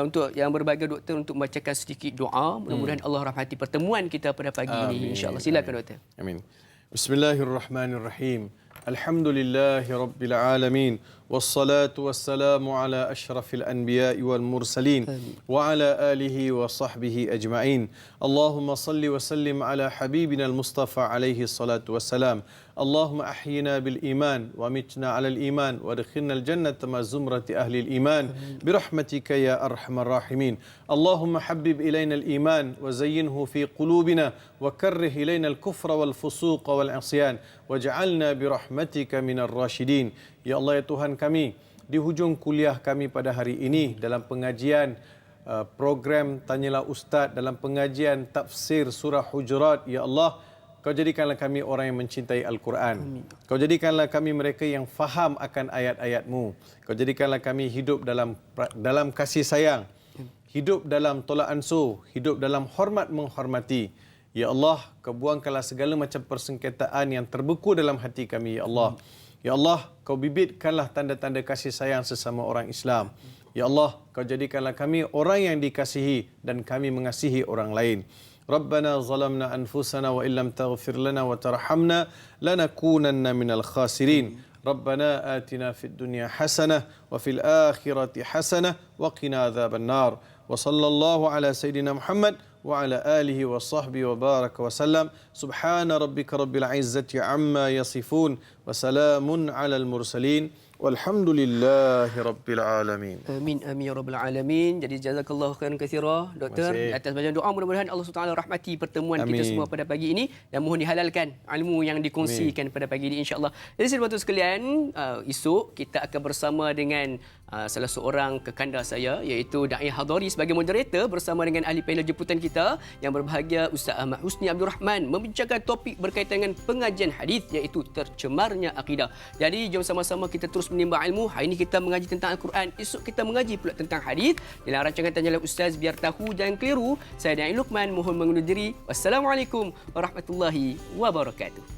untuk yang berbahagia doktor untuk membacakan sedikit doa. Mudah-mudahan Allah rahmati pertemuan kita pada pagi ini, insya-Allah. Silakan doktor. Amin. Bismillahirrahmanirrahim. Alhamdulillahi Rabbil Alamin. Wassalatu wassalamu ala ashrafil anbiya'i wal mursalin. Wa ala alihi wa sahbihi ajma'in. Allahumma salli wa sallim ala habibina al-Mustafa alaihi salatu wassalam. اللهم أحينا بالإيمان ومتنا على الإيمان وادخلنا الجنة مع زمرة أهل الإيمان برحمتك يا أرحم الراحمين. اللهم حبب إلينا الإيمان وزينه في قلوبنا وكره إلينا الكفر والفسوق والعصيان واجعلنا برحمتك من الراشدين. Ya Allah, ya Tuhan kami, di hujung kuliah kami pada hari ini dalam pengajian program Tanyalah Ustaz, dalam pengajian tafsir surah Hujurat, ya Allah, Kau jadikanlah kami orang yang mencintai Al-Quran. Kau jadikanlah kami mereka yang faham akan ayat-ayat-Mu. Kau jadikanlah kami hidup dalam kasih sayang, hidup dalam tolak ansur, hidup dalam hormat menghormati. Ya Allah, Kau buangkanlah segala macam persengketaan yang terbeku dalam hati kami, ya Allah. Ya Allah, Kau bibitkanlah tanda-tanda kasih sayang sesama orang Islam. Ya Allah, Kau jadikanlah kami orang yang dikasihi dan kami mengasihi orang lain. ربنا ظلمنا أنفسنا وإن لم تغفر لنا وترحمنا لنكونن من الخاسرين. ربنا آتنا في الدنيا حسنة وفي الآخرة حسنة وقنا عذاب النار. وصلى الله على سيدنا محمد وعلى آله وصحبه وبارك وسلم. سبحان ربك رب العزة عما يصفون وسلام على المرسلين. Walhamdulillahi Rabbil Alamin. Amin, amin ya Rabbal Alamin. Jadi jazakallahu khairan katsira doktor atas bacaan doa. Mudah-mudahan Allah SWT rahmati pertemuan kita semua pada pagi ini dan mohon dihalalkan ilmu yang dikongsikan pada pagi ini, insya-Allah. Jadi sahabat sekalian, esok kita akan bersama dengan salah seorang kekanda saya, iaitu Da'i Hadari sebagai moderator bersama dengan ahli panel jemputan kita yang berbahagia Ustaz Ahmad Husni Abdul Rahman membincangkan topik berkaitan dengan pengajian hadis, iaitu tercemarnya akidah. Jadi jom sama-sama kita terus menimba ilmu. Hari ini kita mengaji tentang Al-Quran, esok kita mengaji pula tentang hadis. Dalam rancangan Tanyalah Ustaz, biar tahu jangan keliru. Saya Da'i Luqman mohon mengundur diri. Wassalamualaikum warahmatullahi wabarakatuh.